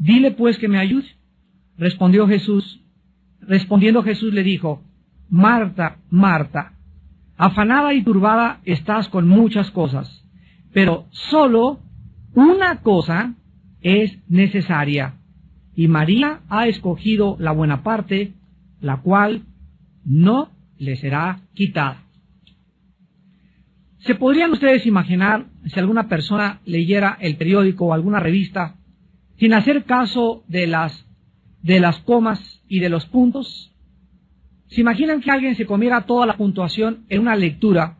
Dile pues que me ayude. Respondiendo Jesús le dijo: Marta, Marta, afanada y turbada estás con muchas cosas, pero solo una cosa es necesaria, y María ha escogido la buena parte, la cual no le será quitada. ¿Se podrían ustedes imaginar si alguna persona leyera el periódico o alguna revista sin hacer caso de las comas y de los puntos? ¿Se imaginan que alguien se comiera toda la puntuación en una lectura?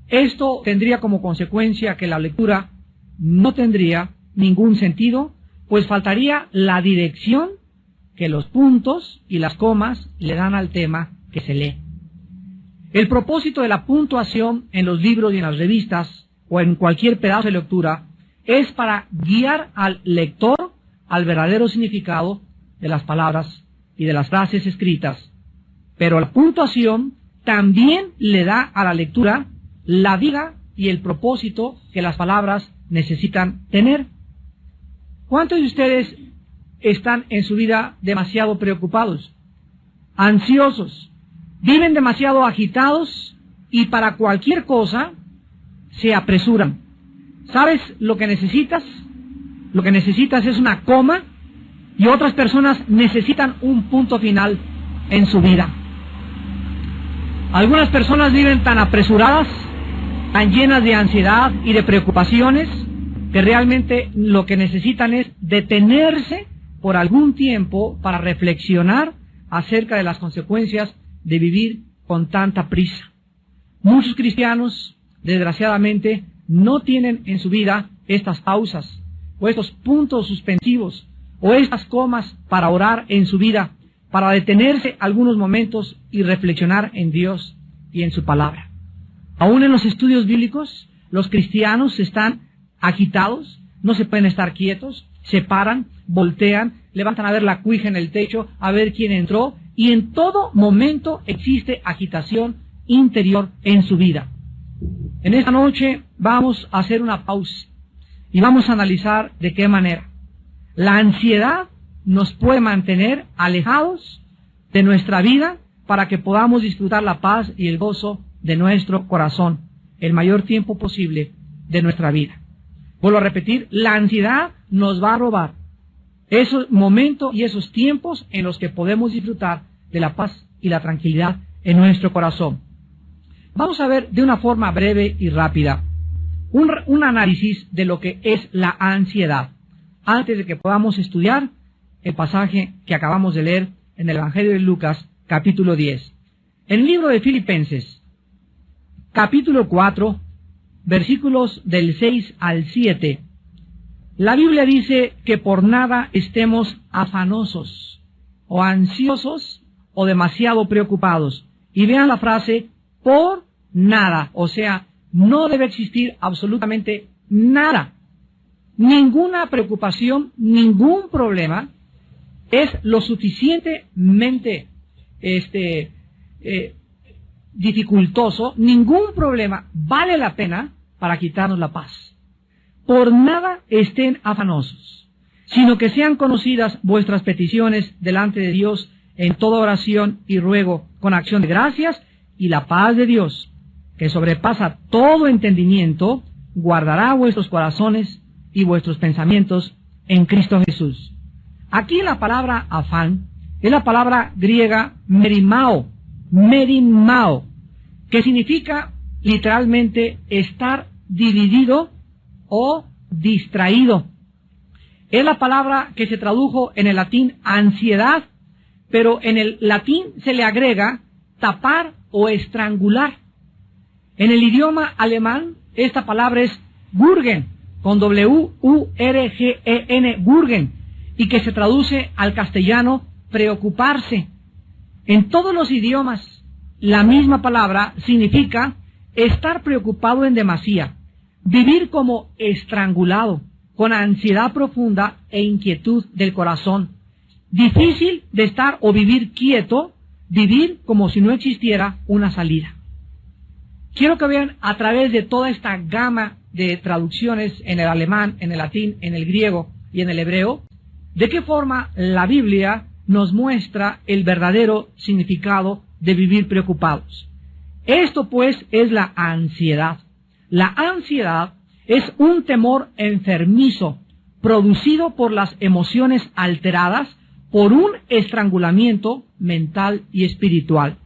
Esto tendría como consecuencia que la lectura no tendría ningún sentido, pues faltaría la dirección que los puntos y las comas le dan al tema que se lee. El propósito de la puntuación en los libros y en las revistas o en cualquier pedazo de lectura es para guiar al lector al verdadero significado de las palabras y de las frases escritas. Pero la puntuación también le da a la lectura la vida y el propósito que las palabras necesitan tener. ¿Cuántos de ustedes están en su vida demasiado preocupados, ansiosos, viven demasiado agitados y para cualquier cosa se apresuran? ¿Sabes lo que necesitas? Lo que necesitas es una coma, y otras personas necesitan un punto final en su vida. Algunas personas viven tan apresuradas, tan llenas de ansiedad y de preocupaciones, que realmente lo que necesitan es detenerse por algún tiempo para reflexionar acerca de las consecuencias de vivir con tanta prisa. Muchos cristianos, desgraciadamente, no tienen en su vida estas pausas, o estos puntos suspensivos, o estas comas para orar en su vida, para detenerse algunos momentos y reflexionar en Dios y en su palabra. Aún en los estudios bíblicos, los cristianos están agitados, no se pueden estar quietos, se paran, voltean, levantan a ver la cuija en el techo, a ver quién entró, y en todo momento existe agitación interior en su vida. En esta noche vamos a hacer una pausa y vamos a analizar de qué manera la ansiedad nos puede mantener alejados de nuestra vida para que podamos disfrutar la paz y el gozo de nuestro corazón el mayor tiempo posible de nuestra vida. Vuelvo a repetir, la ansiedad nos va a robar esos momentos y esos tiempos en los que podemos disfrutar de la paz y la tranquilidad en nuestro corazón. Vamos a ver de una forma breve y rápida un análisis de lo que es la ansiedad, antes de que podamos estudiar el pasaje que acabamos de leer en el Evangelio de Lucas, capítulo 10. En el libro de Filipenses, capítulo 4, versículos del 6 al 7, la Biblia dice que por nada estemos afanosos, o ansiosos, o demasiado preocupados. Y vean la frase, por nada, o sea, no debe existir absolutamente nada. Ninguna preocupación, ningún problema es lo suficientemente dificultoso, ningún problema vale la pena para quitarnos la paz. Por nada estén afanosos, sino que sean conocidas vuestras peticiones delante de Dios en toda oración y ruego con acción de gracias, y la paz de Dios, que sobrepasa todo entendimiento, guardará vuestros corazones y vuestros pensamientos en Cristo Jesús. Aquí la palabra afán es la palabra griega merimao, que significa literalmente estar dividido o distraído. Es la palabra que se tradujo en el latín ansiedad, pero en el latín se le agrega tapar o estrangular. En el idioma alemán esta palabra es Wurgen, con W-U-R-G-E-N, Wurgen, y que se traduce al castellano preocuparse. En todos los idiomas la misma palabra significa estar preocupado en demasía, vivir como estrangulado, con ansiedad profunda e inquietud del corazón. Difícil de estar o vivir quieto, vivir como si no existiera una salida. Quiero que vean a través de toda esta gama de traducciones en el alemán, en el latín, en el griego y en el hebreo, ¿De qué forma la Biblia nos muestra el verdadero significado de vivir preocupados? Esto pues es la ansiedad. La ansiedad es un temor enfermizo producido por las emociones alteradas por un estrangulamiento mental y espiritual.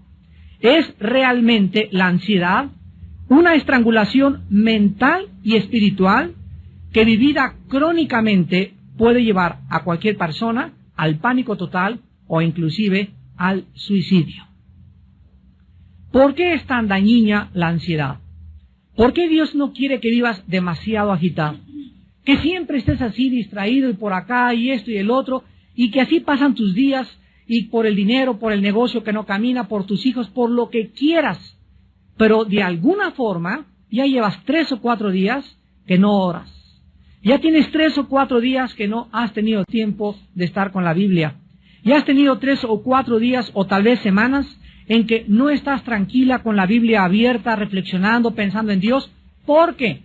Es realmente la ansiedad una estrangulación mental y espiritual que vivida crónicamente puede llevar a cualquier persona al pánico total o inclusive al suicidio. ¿Por qué es tan dañina la ansiedad? ¿Por qué Dios no quiere que vivas demasiado agitado? Que siempre estés así distraído y por acá y esto y el otro, y que así pasan tus días y por el dinero, por el negocio que no camina, por tus hijos, por lo que quieras. Pero de alguna forma ya llevas 3 o 4 días que no oras. Ya tienes 3 o 4 días que no has tenido tiempo de estar con la Biblia. Ya has tenido 3 o 4 días o tal vez semanas en que no estás tranquila con la Biblia abierta, reflexionando, pensando en Dios, porque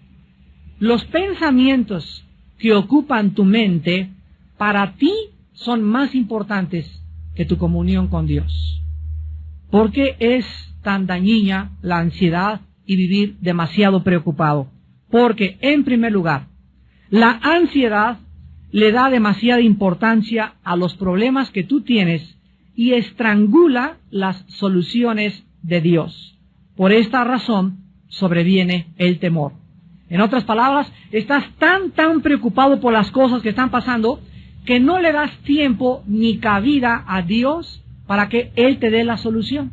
los pensamientos que ocupan tu mente para ti son más importantes que tu comunión con Dios. ¿Por qué es tan dañina la ansiedad y vivir demasiado preocupado? Porque, en primer lugar, la ansiedad le da demasiada importancia a los problemas que tú tienes y estrangula las soluciones de Dios. Por esta razón sobreviene el temor. En otras palabras, estás tan preocupado por las cosas que están pasando que no le das tiempo ni cabida a Dios para que Él te dé la solución.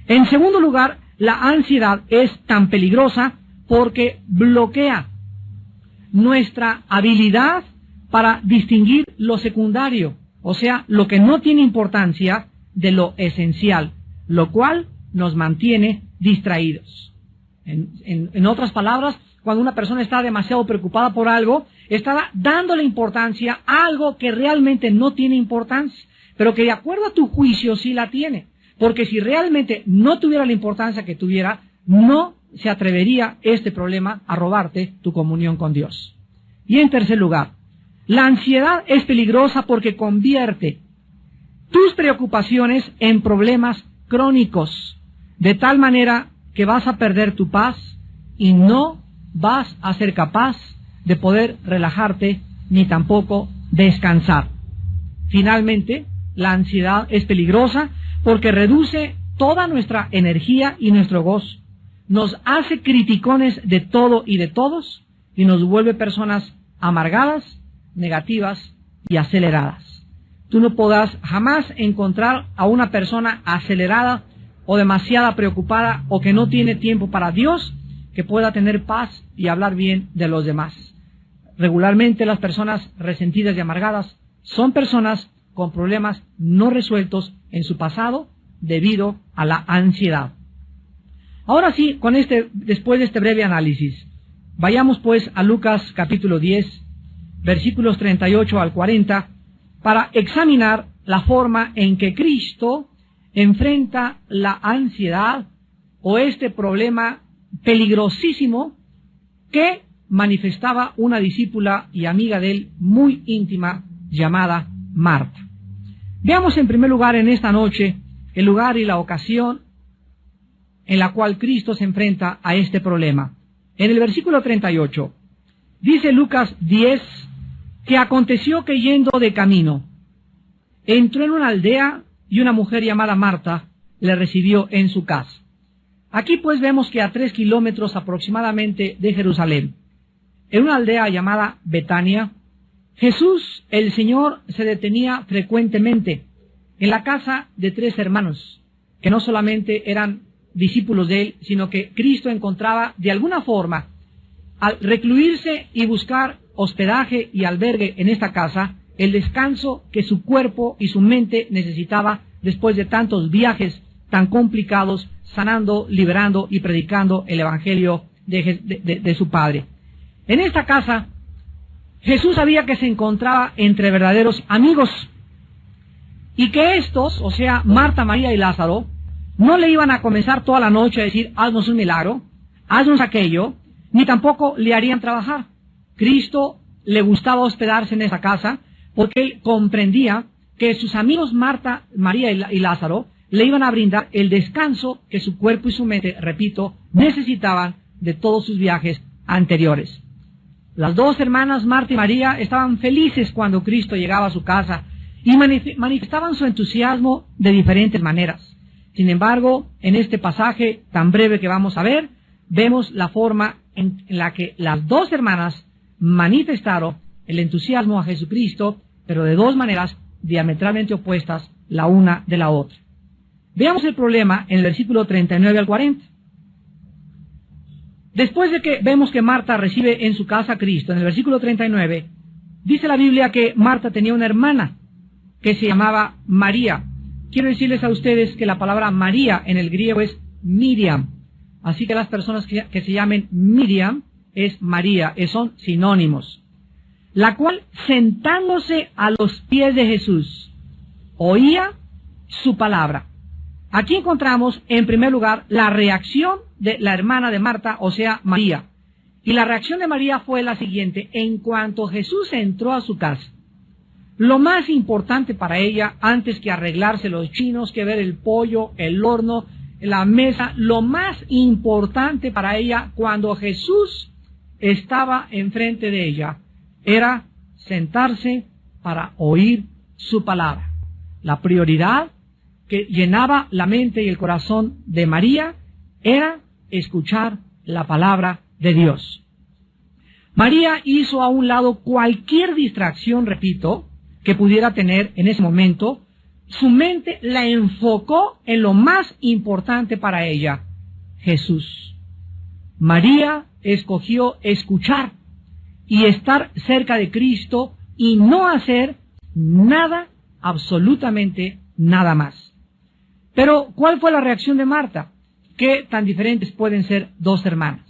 En segundo lugar, la ansiedad es tan peligrosa porque bloquea nuestra habilidad para distinguir lo secundario, o sea, lo que no tiene importancia de lo esencial, lo cual nos mantiene distraídos. En otras palabras, cuando una persona está demasiado preocupada por algo, está dándole importancia a algo que realmente no tiene importancia, pero que de acuerdo a tu juicio sí la tiene. Porque si realmente no tuviera la importancia que tuviera, no se atrevería este problema a robarte tu comunión con Dios. Y en tercer lugar, la ansiedad es peligrosa porque convierte tus preocupaciones en problemas crónicos, de tal manera que vas a perder tu paz y no vas a ser capaz de poder relajarte ni tampoco descansar. Finalmente, la ansiedad es peligrosa porque reduce toda nuestra energía y nuestro gozo. Nos hace criticones de todo y de todos y nos vuelve personas amargadas, negativas y aceleradas. Tú no podrás jamás encontrar a una persona acelerada o demasiado preocupada o que no tiene tiempo para Dios que pueda tener paz y hablar bien de los demás. Regularmente las personas resentidas y amargadas son personas con problemas no resueltos en su pasado debido a la ansiedad. Ahora sí, después de este breve análisis, vayamos pues a Lucas capítulo 10, versículos 38 al 40, para examinar la forma en que Cristo enfrenta la ansiedad o este problema peligrosísimo que manifestaba una discípula y amiga de él muy íntima llamada Marta. Veamos en primer lugar en esta noche el lugar y la ocasión en la cual Cristo se enfrenta a este problema. En el versículo 38, dice Lucas 10, que aconteció que yendo de camino, entró en una aldea y una mujer llamada Marta le recibió en su casa. Aquí pues vemos que a 3 kilómetros aproximadamente de Jerusalén, en una aldea llamada Betania, Jesús, el Señor, se detenía frecuentemente en la casa de 3 hermanos, que no solamente eran discípulos de él, sino que Cristo encontraba de alguna forma, al recluirse y buscar hospedaje y albergue en esta casa, el descanso que su cuerpo y su mente necesitaba después de tantos viajes tan complicados, sanando, liberando y predicando el Evangelio de su Padre. En esta casa, Jesús sabía que se encontraba entre verdaderos amigos y que estos, o sea, Marta, María y Lázaro, no le iban a comenzar toda la noche a decir, haznos un milagro, haznos aquello, ni tampoco le harían trabajar. Cristo le gustaba hospedarse en esa casa porque él comprendía que sus amigos Marta, María y Lázaro le iban a brindar el descanso que su cuerpo y su mente, repito, necesitaban de todos sus viajes anteriores. Las dos hermanas Marta y María estaban felices cuando Cristo llegaba a su casa y manifestaban su entusiasmo de diferentes maneras. Sin embargo, en este pasaje tan breve que vamos a ver, vemos la forma en la que las dos hermanas manifestaron el entusiasmo a Jesucristo, pero de dos maneras diametralmente opuestas la una de la otra. Veamos el problema en el versículo 39 al 40. Después de que vemos que Marta recibe en su casa a Cristo, en el versículo 39, dice la Biblia que Marta tenía una hermana que se llamaba María. Quiero decirles a ustedes que la palabra María en el griego es Miriam. Así que las personas que se llamen Miriam es María, son sinónimos. La cual, sentándose a los pies de Jesús, oía su palabra. Aquí encontramos, en primer lugar, la reacción de la hermana de Marta, o sea, María. Y la reacción de María fue la siguiente: en cuanto Jesús entró a su casa, lo más importante para ella, antes que arreglarse los chinos, que ver el pollo, el horno, la mesa, lo más importante para ella cuando Jesús estaba enfrente de ella, era sentarse para oír su palabra. La prioridad que llenaba la mente y el corazón de María era escuchar la palabra de Dios. María hizo a un lado cualquier distracción, repito, que pudiera tener en ese momento. Su mente la enfocó en lo más importante para ella, Jesús. María escogió escuchar y estar cerca de Cristo y no hacer nada, absolutamente nada más. Pero, ¿cuál fue la reacción de Marta? ¿Qué tan diferentes pueden ser dos hermanas?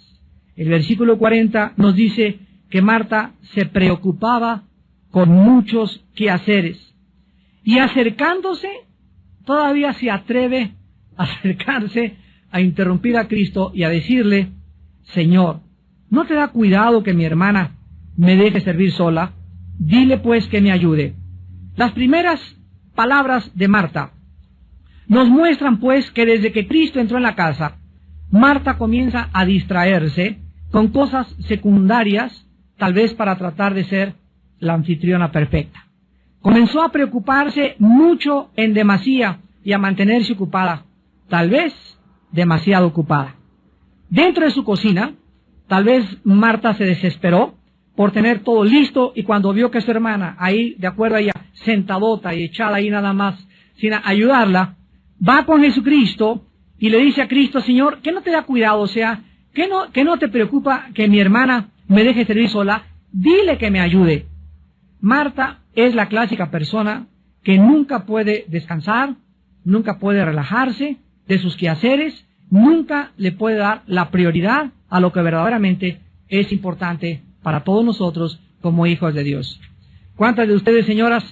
El versículo 40 nos dice que Marta se preocupaba con muchos quehaceres. Y acercándose, todavía se atreve a acercarse, a interrumpir a Cristo y a decirle: Señor, ¿no te da cuidado que mi hermana me deje servir sola? Dile pues que me ayude. Las primeras palabras de Marta nos muestran pues que desde que Cristo entró en la casa, Marta comienza a distraerse con cosas secundarias, tal vez para tratar de ser la anfitriona perfecta. Comenzó a preocuparse mucho en demasía y a mantenerse ocupada, tal vez demasiado ocupada. Dentro de su cocina, tal vez Marta se desesperó por tener todo listo, y cuando vio que su hermana, ahí de acuerdo a ella, sentadota y echada ahí nada más, sin ayudarla, va con Jesucristo y le dice a Cristo: Señor, ¿qué no te da cuidado? O sea, ¿qué no te preocupa que mi hermana me deje servir sola? Dile que me ayude. Marta es la clásica persona que nunca puede descansar, nunca puede relajarse de sus quehaceres, nunca le puede dar la prioridad a lo que verdaderamente es importante para todos nosotros como hijos de Dios. ¿Cuántas de ustedes, señoras,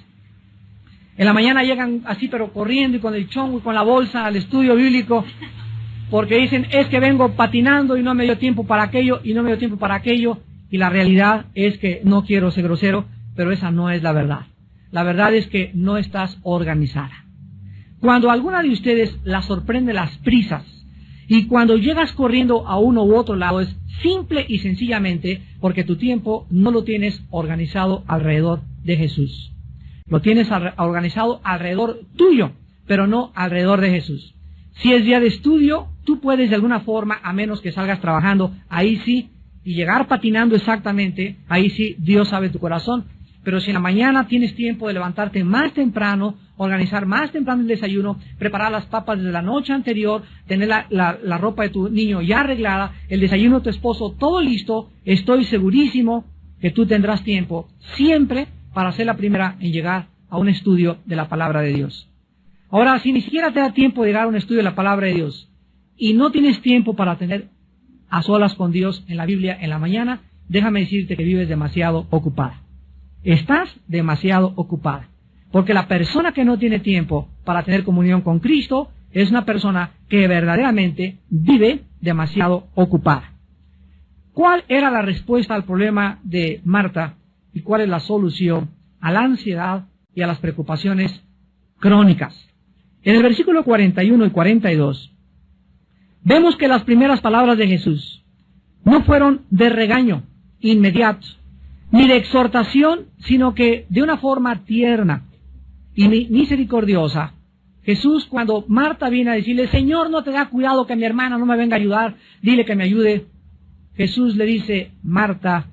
en la mañana llegan así pero corriendo y con el chongo y con la bolsa al estudio bíblico porque dicen: es que vengo patinando y no me dio tiempo para aquello y no me dio tiempo para aquello? Y la realidad es que, no quiero ser grosero, pero esa no es la verdad. La verdad es que no estás organizada. Cuando alguna de ustedes la sorprende las prisas y cuando llegas corriendo a uno u otro lado, es simple y sencillamente porque tu tiempo no lo tienes organizado alrededor de Jesús. Lo tienes organizado alrededor tuyo, pero no alrededor de Jesús. Si es día de estudio, tú puedes de alguna forma, a menos que salgas trabajando, ahí sí, y llegar patinando exactamente, ahí sí, Dios sabe tu corazón. Pero si en la mañana tienes tiempo de levantarte más temprano, organizar más temprano el desayuno, preparar las papas desde la noche anterior, tener la ropa de tu niño ya arreglada, el desayuno de tu esposo todo listo, estoy segurísimo que tú tendrás tiempo siempre para ser la primera en llegar a un estudio de la palabra de Dios. Ahora, si ni siquiera te da tiempo de llegar a un estudio de la palabra de Dios y no tienes tiempo para tener a solas con Dios en la Biblia en la mañana, déjame decirte que vives demasiado ocupada. Estás demasiado ocupada. Porque la persona que no tiene tiempo para tener comunión con Cristo es una persona que verdaderamente vive demasiado ocupada. ¿Cuál era la respuesta al problema de Marta y cuál es la solución a la ansiedad y a las preocupaciones crónicas. En el versículo 41 y 42, vemos que las primeras palabras de Jesús no fueron de regaño inmediato, ni de exhortación, sino que de una forma tierna y misericordiosa. Jesús, cuando Marta viene a decirle, Señor, no te da cuidado que mi hermana no me venga a ayudar, dile que me ayude. Jesús le dice, Marta,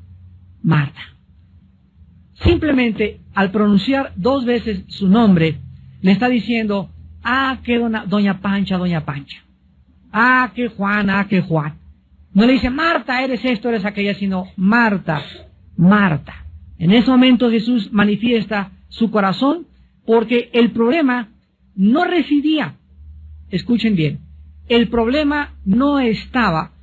Marta. Simplemente al pronunciar 2 veces su nombre, le está diciendo, que doña Pancha, doña Pancha. Que Juan, que Juan. No le dice, Marta, eres esto, eres aquella, sino Marta, Marta. En ese momento Jesús manifiesta su corazón, porque el problema no residía, escuchen bien, el problema no estaba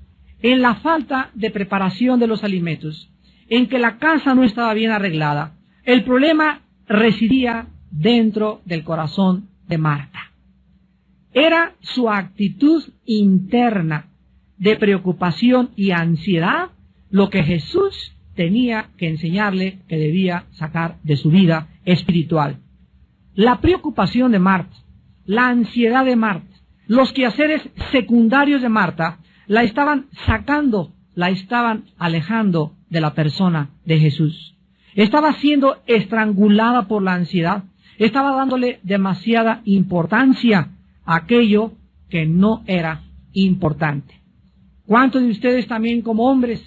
en la falta de preparación de los alimentos, en que la casa no estaba bien arreglada. El problema residía dentro del corazón de Marta. Era su actitud interna de preocupación y ansiedad lo que Jesús tenía que enseñarle que debía sacar de su vida espiritual. La preocupación de Marta, la ansiedad de Marta, los quehaceres secundarios de Marta, la estaban sacando, la estaban alejando de la persona de Jesús. Estaba siendo estrangulada por la ansiedad, estaba dándole demasiada importancia a aquello que no era importante. ¿Cuántos de ustedes también como hombres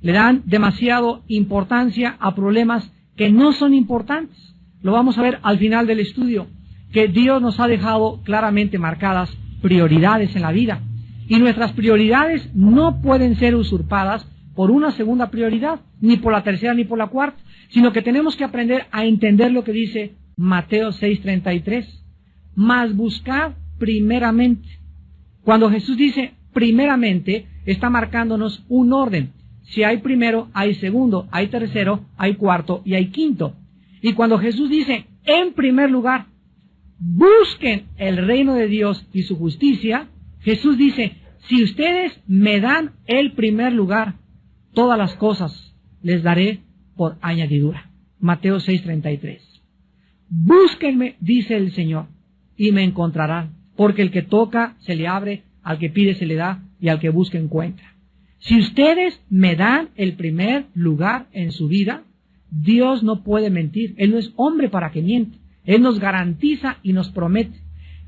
le dan demasiada importancia a problemas que no son importantes? Lo vamos a ver al final del estudio, que Dios nos ha dejado claramente marcadas prioridades en la vida. Y nuestras prioridades no pueden ser usurpadas por una segunda prioridad, ni por la tercera ni por la cuarta, sino que tenemos que aprender a entender lo que dice Mateo 6:33. Mas buscad primeramente. Cuando Jesús dice primeramente, está marcándonos un orden. Si hay primero, hay segundo, hay tercero, hay cuarto y hay quinto. Y cuando Jesús dice, en primer lugar, busquen el reino de Dios y su justicia, Jesús dice, si ustedes me dan el primer lugar, todas las cosas les daré por añadidura. Mateo 6:33. Búsquenme, dice el Señor, y me encontrarán, porque el que toca se le abre, al que pide se le da, y al que busca encuentra. Si ustedes me dan el primer lugar en su vida, Dios no puede mentir. Él no es hombre para que miente. Él nos garantiza y nos promete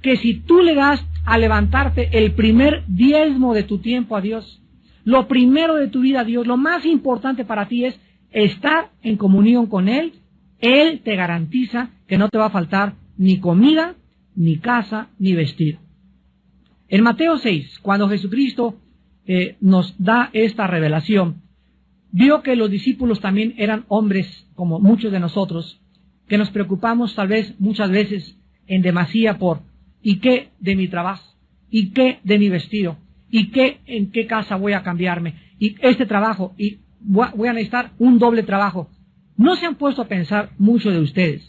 que si tú le das a levantarte el primer diezmo de tu tiempo a Dios, lo primero de tu vida a Dios, lo más importante para ti es estar en comunión con Él, Él te garantiza que no te va a faltar ni comida, ni casa, ni vestido. En Mateo 6, cuando Jesucristo nos da esta revelación, vio que los discípulos también eran hombres como muchos de nosotros, que nos preocupamos tal vez muchas veces en demasía por ¿y qué de mi trabajo? ¿Y qué de mi vestido? ¿Y qué en qué casa voy a cambiarme? ¿Y este trabajo? ¿Y voy a necesitar un doble trabajo? ¿No se han puesto a pensar muchos de ustedes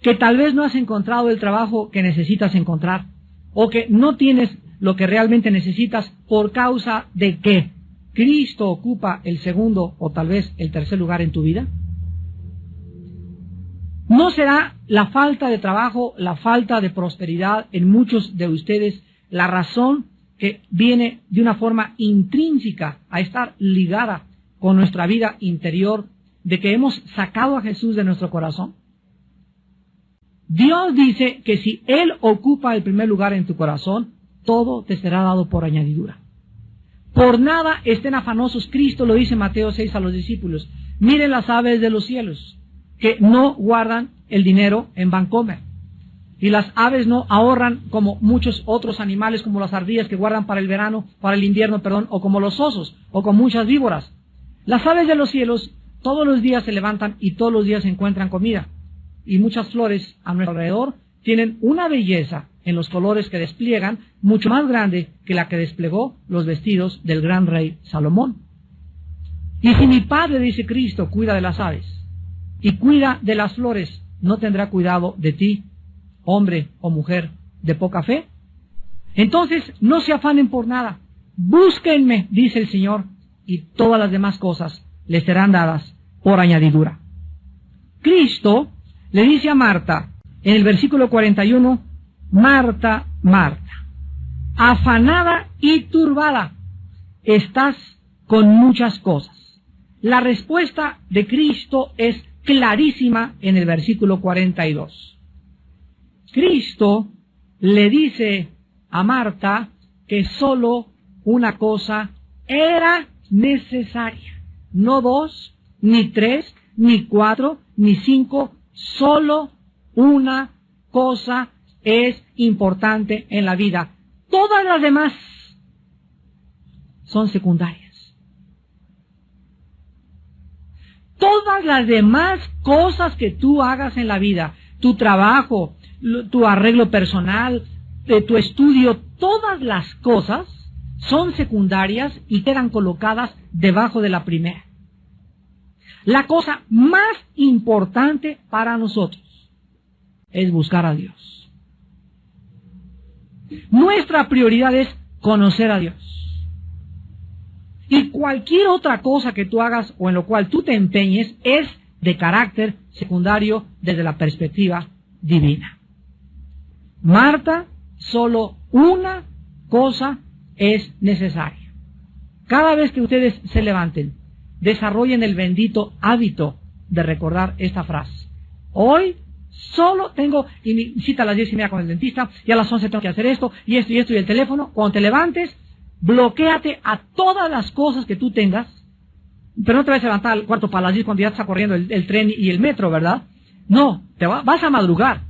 que tal vez no has encontrado el trabajo que necesitas encontrar o que no tienes lo que realmente necesitas por causa de que Cristo ocupa el segundo o tal vez el tercer lugar en tu vida? ¿No será la falta de trabajo, la falta de prosperidad en muchos de ustedes la razón que viene de una forma intrínseca a estar ligada con nuestra vida interior, de que hemos sacado a Jesús de nuestro corazón? Dios dice que si Él ocupa el primer lugar en tu corazón, todo te será dado por añadidura. Por nada estén afanosos, Cristo lo dice en Mateo 6 a los discípulos. Miren las aves de los cielos, que no guardan el dinero en Bancomer. Y las aves no ahorran como muchos otros animales, como las ardillas que guardan para el verano, para el invierno, o como los osos, o con muchas víboras. Las aves de los cielos todos los días se levantan y todos los días encuentran comida. Y muchas flores a nuestro alrededor tienen una belleza en los colores que despliegan, mucho más grande que la que desplegó los vestidos del gran rey Salomón. Y si mi Padre, dice Cristo, cuida de las aves y cuida de las flores, ¿no tendrá cuidado de ti, hombre o mujer de poca fe? Entonces, no se afanen por nada. Búsquenme, dice el Señor, y todas las demás cosas les serán dadas por añadidura. Cristo le dice a Marta, en el versículo 41, Marta, Marta, afanada y turbada, estás con muchas cosas. La respuesta de Cristo es clarísima en el versículo 42. Cristo le dice a Marta que solo una cosa era necesaria. No 2, ni 3, ni 4, ni 5, solo una cosa es importante en la vida. Todas las demás son secundarias. Todas las demás cosas que tú hagas en la vida, tu trabajo, tu arreglo personal, tu estudio, todas las cosas son secundarias y quedan colocadas debajo de la primera. La cosa más importante para nosotros es buscar a Dios. Nuestra prioridad es conocer a Dios. Y cualquier otra cosa que tú hagas o en lo cual tú te empeñes es de carácter secundario desde la perspectiva divina. Marta, solo una cosa es necesaria. Cada vez que ustedes se levanten, desarrollen el bendito hábito de recordar esta frase. Hoy solo tengo mi cita a las 10:30 con el dentista, y a las 11 tengo que hacer esto, y esto, y el teléfono. Cuando te levantes, bloquéate a todas las cosas que tú tengas, pero no te vas a levantar al cuarto para las 10 cuando ya está corriendo el tren y el metro, ¿verdad? No, vas a madrugar.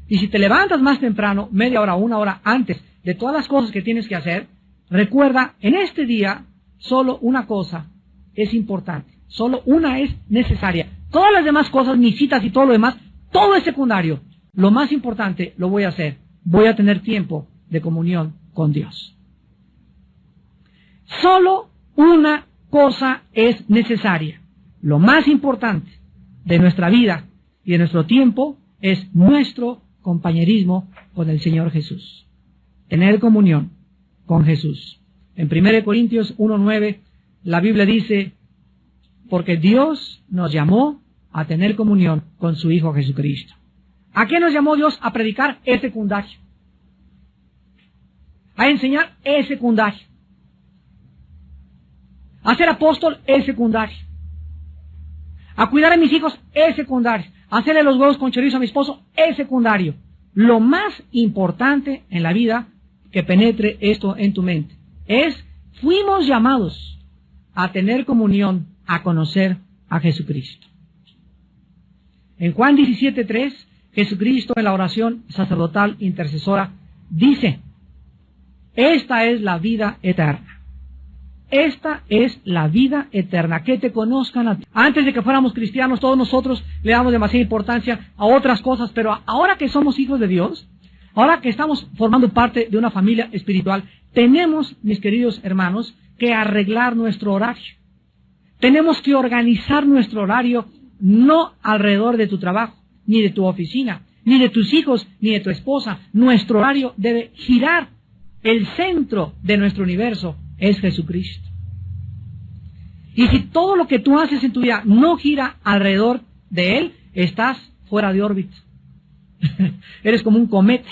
Y si te levantas más temprano, media hora o una hora antes de todas las cosas que tienes que hacer, recuerda, en este día, solo una cosa es importante, solo una es necesaria. Todas las demás cosas, mis citas y todo lo demás, todo es secundario. Lo más importante lo voy a hacer. Voy a tener tiempo de comunión con Dios. Solo una cosa es necesaria. Lo más importante de nuestra vida y de nuestro tiempo es nuestro compañerismo con el Señor Jesús. Tener comunión con Jesús. En 1 Corintios 1:9, la Biblia dice, porque Dios nos llamó a tener comunión con su Hijo Jesucristo. ¿A qué nos llamó Dios? A predicar, es secundario. A enseñar, es secundario. A ser apóstol, es secundario. A cuidar a mis hijos, es secundario. A hacerle los huevos con chorizo a mi esposo, es secundario. Lo más importante en la vida, que penetre esto en tu mente, fuimos llamados a tener comunión, a conocer a Jesucristo. En Juan 17:3, Jesucristo en la oración sacerdotal intercesora dice, esta es la vida eterna. Esta es la vida eterna, que te conozcan a ti. Antes de que fuéramos cristianos, todos nosotros le damos demasiada importancia a otras cosas, pero ahora que somos hijos de Dios, ahora que estamos formando parte de una familia espiritual, tenemos, mis queridos hermanos, que arreglar nuestro horario. Tenemos que organizar nuestro horario no alrededor de tu trabajo, ni de tu oficina, ni de tus hijos, ni de tu esposa. Nuestro horario debe girar. El centro de nuestro universo es Jesucristo. Y si todo lo que tú haces en tu vida no gira alrededor de Él, estás fuera de órbita. Eres como un cometa.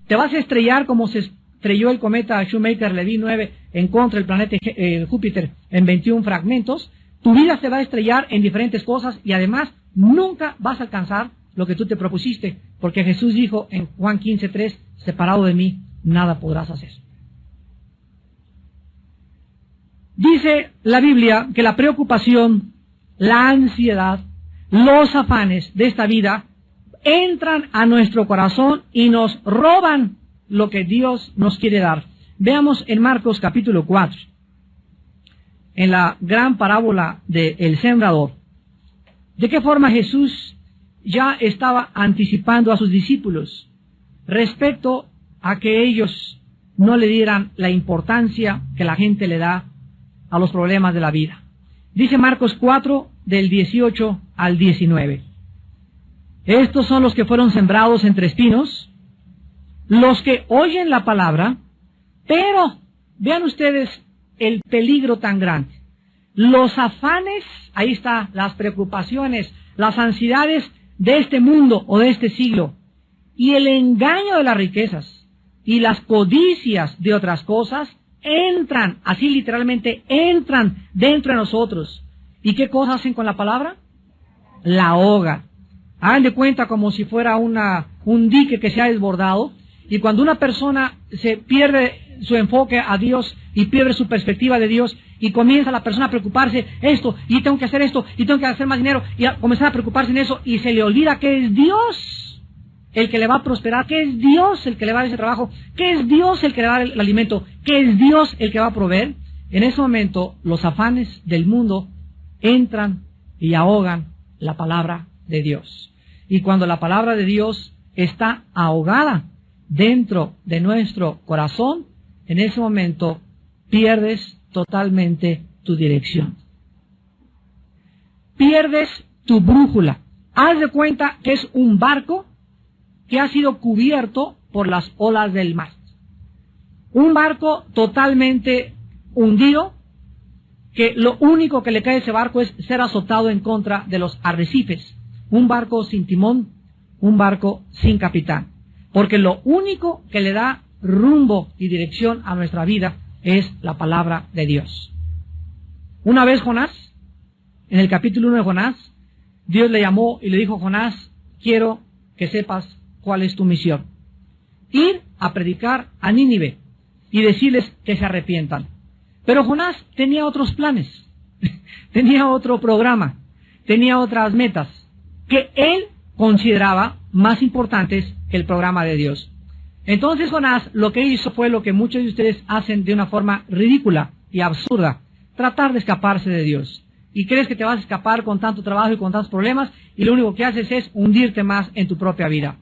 Te vas a estrellar como se estrelló el cometa Shoemaker-Levy 9 en contra del planeta Júpiter en 21 fragmentos. Tu vida se va a estrellar en diferentes cosas y además nunca vas a alcanzar lo que tú te propusiste, porque Jesús dijo en Juan 15:3, separado de mí, nada podrás hacer. Dice la Biblia que la preocupación, la ansiedad, los afanes de esta vida entran a nuestro corazón y nos roban lo que Dios nos quiere dar. Veamos en Marcos capítulo 4, en la gran parábola del sembrador, de qué forma Jesús ya estaba anticipando a sus discípulos respecto a que ellos no le dieran la importancia que la gente le da a los problemas de la vida. Dice Marcos 4, del 18 al 19. Estos son los que fueron sembrados entre espinos, los que oyen la palabra, pero vean ustedes el peligro tan grande. Los afanes, ahí está, las preocupaciones, las ansiedades, de este mundo o de este siglo, y el engaño de las riquezas y las codicias de otras cosas entran, así literalmente entran dentro de nosotros. ¿Y qué cosas hacen con la palabra? La ahogan. Hagan de cuenta como si fuera un dique que se ha desbordado, y cuando una persona se pierde su enfoque a Dios y pierde su perspectiva de Dios, y comienza la persona a preocuparse, esto, y tengo que hacer esto, y tengo que hacer más dinero, y a comenzar a preocuparse en eso, y se le olvida que es Dios el que le va a prosperar, que es Dios el que le va a dar ese trabajo, que es Dios el que le va a dar el alimento, que es Dios el que va a proveer. En ese momento los afanes del mundo entran y ahogan la palabra de Dios. Y cuando la palabra de Dios está ahogada dentro de nuestro corazón, en ese momento pierdes totalmente tu dirección. Pierdes tu brújula. Haz de cuenta que es un barco que ha sido cubierto por las olas del mar. Un barco totalmente hundido, que lo único que le cae a ese barco es ser azotado en contra de los arrecifes. Un barco sin timón, un barco sin capitán. Porque lo único que le da rumbo y dirección a nuestra vida es la palabra de Dios. Una vez Jonás, en el capítulo 1 de Jonás, Dios le llamó y le dijo: Jonás, quiero que sepas cuál es tu misión. Ir a predicar a Nínive y decirles que se arrepientan. Pero Jonás tenía otros planes, tenía otro programa, tenía otras metas que él consideraba más importantes que el programa de Dios. Entonces Jonás lo que hizo fue lo que muchos de ustedes hacen de una forma ridícula y absurda: tratar de escaparse de Dios. Y crees que te vas a escapar con tanto trabajo y con tantos problemas, y lo único que haces es hundirte más en tu propia vida.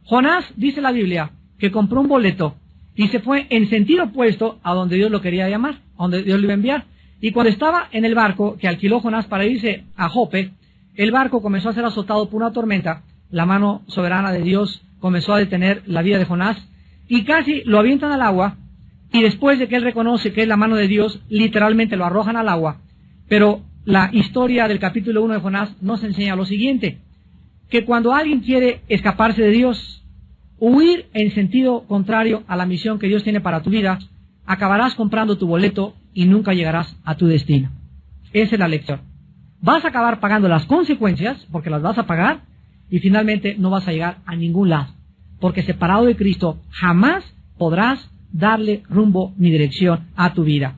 Jonás, dice la Biblia, que compró un boleto y se fue en sentido opuesto a donde Dios lo quería llamar, a donde Dios lo iba a enviar. Y cuando estaba en el barco que alquiló Jonás para irse a Jope, el barco comenzó a ser azotado por una tormenta. La mano soberana de Dios comenzó a detener la vida de Jonás y casi lo avientan al agua, y después de que él reconoce que es la mano de Dios, literalmente lo arrojan al agua. Pero la historia del capítulo 1 de Jonás nos enseña lo siguiente: que cuando alguien quiere escaparse de Dios, huir en sentido contrario a la misión que Dios tiene para tu vida, acabarás comprando tu boleto y nunca llegarás a tu destino. Esa es la lección. Vas a acabar pagando las consecuencias, porque las vas a pagar, y finalmente no vas a llegar a ningún lado, porque separado de Cristo jamás podrás darle rumbo ni dirección a tu vida.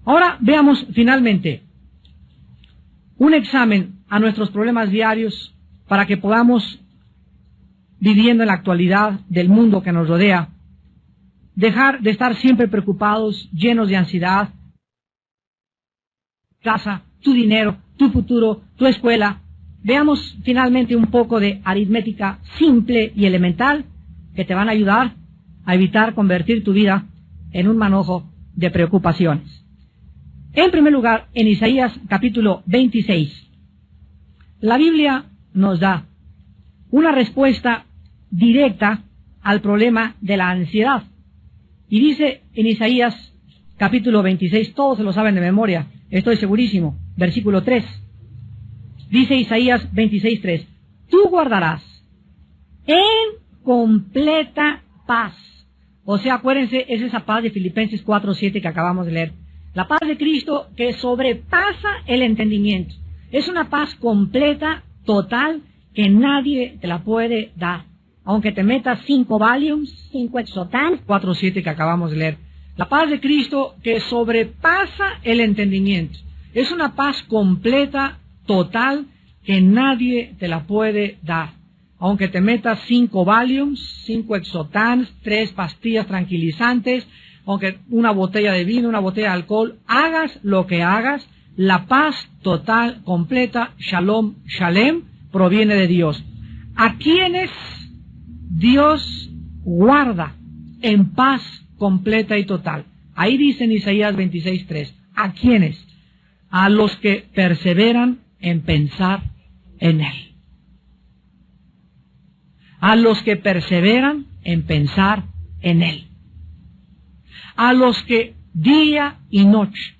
Ahora veamos finalmente un examen a nuestros problemas diarios para que podamos, viviendo en la actualidad del mundo que nos rodea, dejar de estar siempre preocupados, llenos de ansiedad. Casa, tu dinero, tu futuro, tu escuela. Veamos finalmente un poco de aritmética simple y elemental que te van a ayudar a evitar convertir tu vida en un manojo de preocupaciones. En primer lugar, en Isaías capítulo 26, la Biblia nos da una respuesta directa al problema de la ansiedad. Y dice en Isaías capítulo 26, todos se lo saben de memoria, estoy segurísimo, versículo 3. Dice Isaías 26:3, tú guardarás en completa paz. O sea, acuérdense, es esa paz de Filipenses 4:7 que acabamos de leer. La paz de Cristo que sobrepasa el entendimiento. Es una paz completa, total, que nadie te la puede dar. Aunque te metas 5 Valiums, 5 Exotan, 4:7 que acabamos de leer. La paz de Cristo que sobrepasa el entendimiento. Es una paz completa, total, que nadie te la puede dar. Aunque te metas 5 Valiums, 5 Exotans, 3 pastillas tranquilizantes, aunque una botella de vino, una botella de alcohol, hagas lo que hagas, la paz total, completa, Shalom, Shalem, proviene de Dios. ¿A quienes Dios guarda en paz completa y total? Ahí dice en Isaías 26:3, ¿a quiénes? A los que perseveran en pensar en Él. A los que perseveran en pensar en Él. A los que día y noche,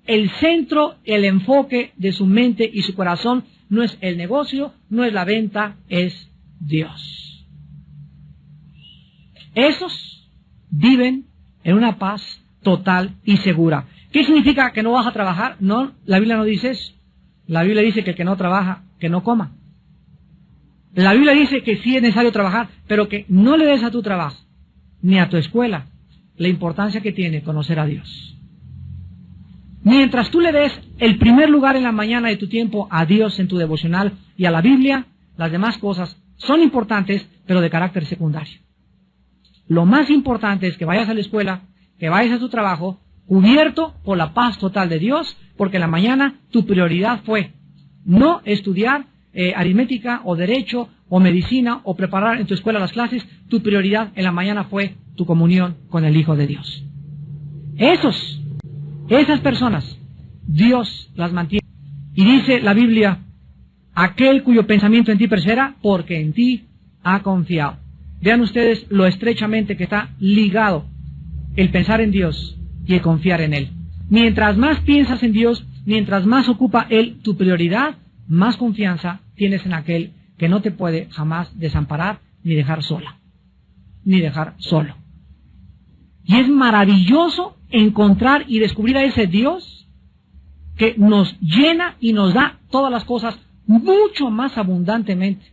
el centro, el enfoque de su mente y su corazón no es el negocio, no es la venta, es Dios. Esos viven en una paz total y segura. ¿Qué significa que no vas a trabajar? No, la Biblia no dice eso. La Biblia dice que el que no trabaja, que no coma. La Biblia dice que sí es necesario trabajar, pero que no le des a tu trabajo, ni a tu escuela, la importancia que tiene conocer a Dios. Mientras tú le des el primer lugar en la mañana de tu tiempo a Dios en tu devocional y a la Biblia, las demás cosas son importantes, pero de carácter secundario. Lo más importante es que vayas a la escuela, que vayas a tu trabajo, cubierto por la paz total de Dios, porque en la mañana tu prioridad fue no estudiar aritmética o derecho o medicina o preparar en tu escuela las clases. Tu prioridad en la mañana fue tu comunión con el Hijo de Dios. Esas personas, Dios las mantiene. Y dice la Biblia, aquel cuyo pensamiento en ti persevera, porque en ti ha confiado. Vean ustedes lo estrechamente que está ligado el pensar en Dios y el confiar en Él. Mientras más piensas en Dios, mientras más ocupa Él tu prioridad, más confianza tienes en aquel que no te puede jamás desamparar ni dejar sola, ni dejar solo. Y es maravilloso encontrar y descubrir a ese Dios que nos llena y nos da todas las cosas mucho más abundantemente.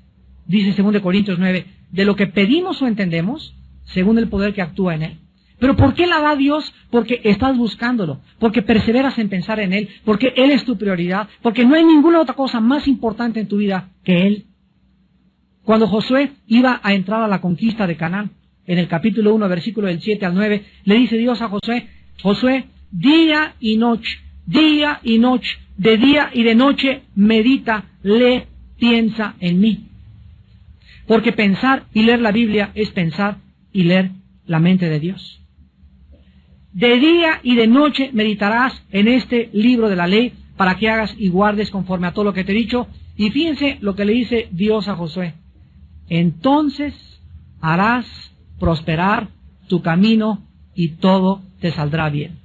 Dice 2 Corintios 9, de lo que pedimos o entendemos, según el poder que actúa en Él. ¿Pero por qué la da Dios? Porque estás buscándolo, porque perseveras en pensar en Él, porque Él es tu prioridad, porque no hay ninguna otra cosa más importante en tu vida que Él. Cuando Josué iba a entrar a la conquista de Canaán, en el capítulo 1, versículo del 7 al 9, le dice Dios a Josué, Josué, día y noche, de día y de noche, medita, lee, piensa en mí. Porque pensar y leer la Biblia es pensar y leer la mente de Dios. De día y de noche meditarás en este libro de la ley para que hagas y guardes conforme a todo lo que te he dicho. Y fíjense lo que le dice Dios a Josué. Entonces harás prosperar tu camino y todo te saldrá bien.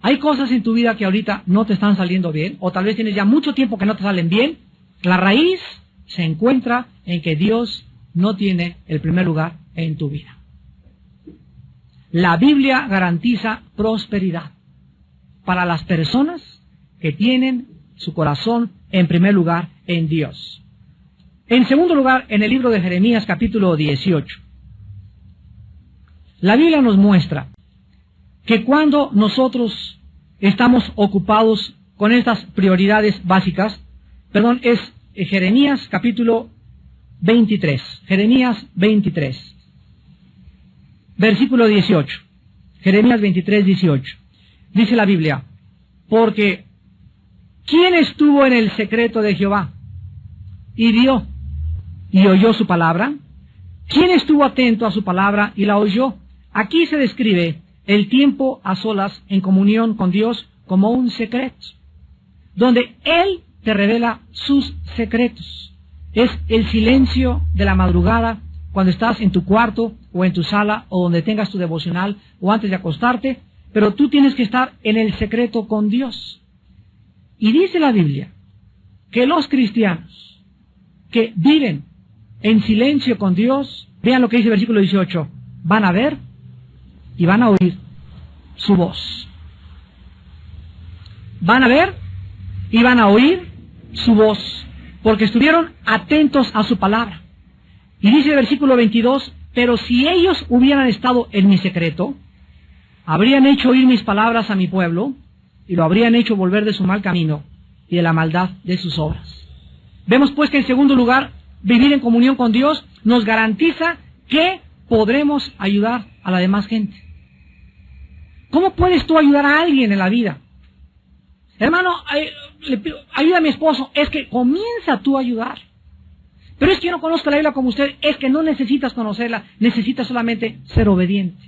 Hay cosas en tu vida que ahorita no te están saliendo bien, o tal vez tienes ya mucho tiempo que no te salen bien. La raíz se encuentra en que Dios no tiene el primer lugar en tu vida. La Biblia garantiza prosperidad para las personas que tienen su corazón en primer lugar en Dios. En segundo lugar, en el libro de Jeremías capítulo 18, la Biblia nos muestra que cuando nosotros estamos ocupados con estas prioridades básicas, es Jeremías capítulo 23, Jeremías 23. Versículo 18, Jeremías 23, 18. Dice la Biblia, porque ¿quién estuvo en el secreto de Jehová y vio y oyó su palabra? ¿Quién estuvo atento a su palabra y la oyó? Aquí se describe el tiempo a solas en comunión con Dios como un secreto, donde Él te revela sus secretos. Es el silencio de la madrugada, cuando estás en tu cuarto o en tu sala o donde tengas tu devocional o antes de acostarte, pero tú tienes que estar en el secreto con Dios. Y dice la Biblia que los cristianos que viven en silencio con Dios, vean lo que dice el versículo 18, van a ver y van a oír su voz. Van a ver y van a oír su voz, porque estuvieron atentos a su palabra. Y dice el versículo 22, pero si ellos hubieran estado en mi secreto, habrían hecho oír mis palabras a mi pueblo, y lo habrían hecho volver de su mal camino y de la maldad de sus obras. Vemos pues que en segundo lugar, vivir en comunión con Dios nos garantiza que podremos ayudar a la demás gente. ¿Cómo puedes tú ayudar a alguien en la vida? Hermano, ayuda a mi esposo. Es que comienza tú a ayudar. Pero es que yo no conozco la Biblia como usted. Es que no necesitas conocerla, necesitas solamente ser obediente.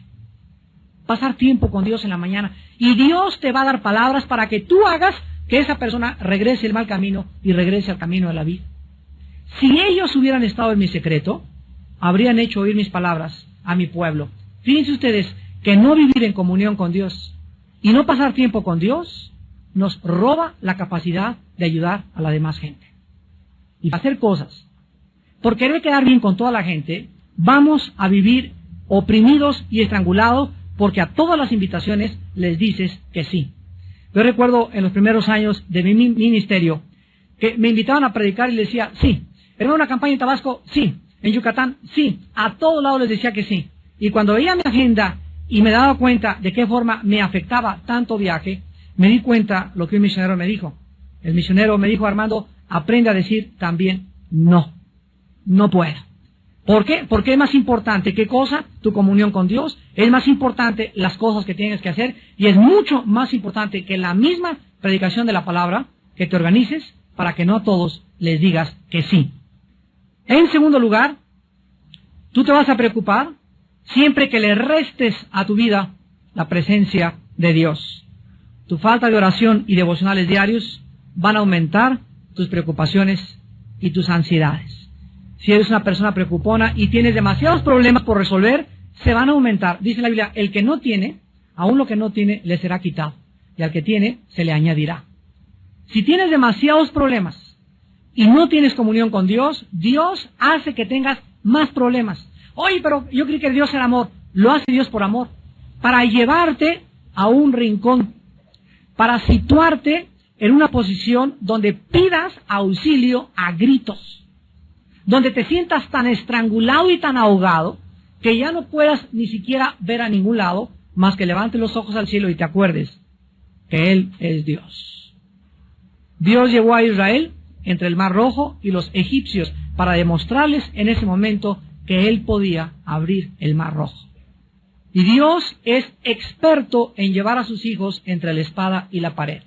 Pasar tiempo con Dios en la mañana. Y Dios te va a dar palabras para que tú hagas que esa persona regrese el mal camino y regrese al camino de la vida. Si ellos hubieran estado en mi secreto, habrían hecho oír mis palabras a mi pueblo. Fíjense ustedes que no vivir en comunión con Dios y no pasar tiempo con Dios nos roba la capacidad de ayudar a la demás gente. Y para hacer cosas, por querer quedar bien con toda la gente, vamos a vivir oprimidos y estrangulados porque a todas las invitaciones les dices que sí. Yo recuerdo en los primeros años de mi ministerio que me invitaban a predicar y les decía sí. ¿Era una campaña en Tabasco? Sí. ¿En Yucatán? Sí. A todos lados les decía que sí. Y cuando veía mi agenda y me daba cuenta de qué forma me afectaba tanto viaje, me di cuenta lo que un misionero me dijo. El misionero me dijo: Armando, aprende a decir también no. No puedo. ¿Por qué? Porque es más importante, ¿qué cosa? Tu comunión con Dios. Es más importante las cosas que tienes que hacer. Y es mucho más importante que la misma predicación de la palabra, que te organices para que no a todos les digas que sí. En segundo lugar, tú te vas a preocupar siempre que le restes a tu vida la presencia de Dios. Tu falta de oración y devocionales diarios van a aumentar tus preocupaciones y tus ansiedades. Si eres una persona preocupona y tienes demasiados problemas por resolver, se van a aumentar. Dice la Biblia: el que no tiene, aún lo que no tiene, le será quitado. Y al que tiene, se le añadirá. Si tienes demasiados problemas y no tienes comunión con Dios, Dios hace que tengas más problemas. Oye, pero yo creí que Dios era amor. Lo hace Dios por amor. Para llevarte a un rincón. Para situarte en una posición donde pidas auxilio a gritos. Donde te sientas tan estrangulado y tan ahogado que ya no puedas ni siquiera ver a ningún lado más que levantes los ojos al cielo y te acuerdes que Él es Dios. Dios llevó a Israel entre el Mar Rojo y los egipcios para demostrarles en ese momento que Él podía abrir el Mar Rojo. Y Dios es experto en llevar a sus hijos entre la espada y la pared.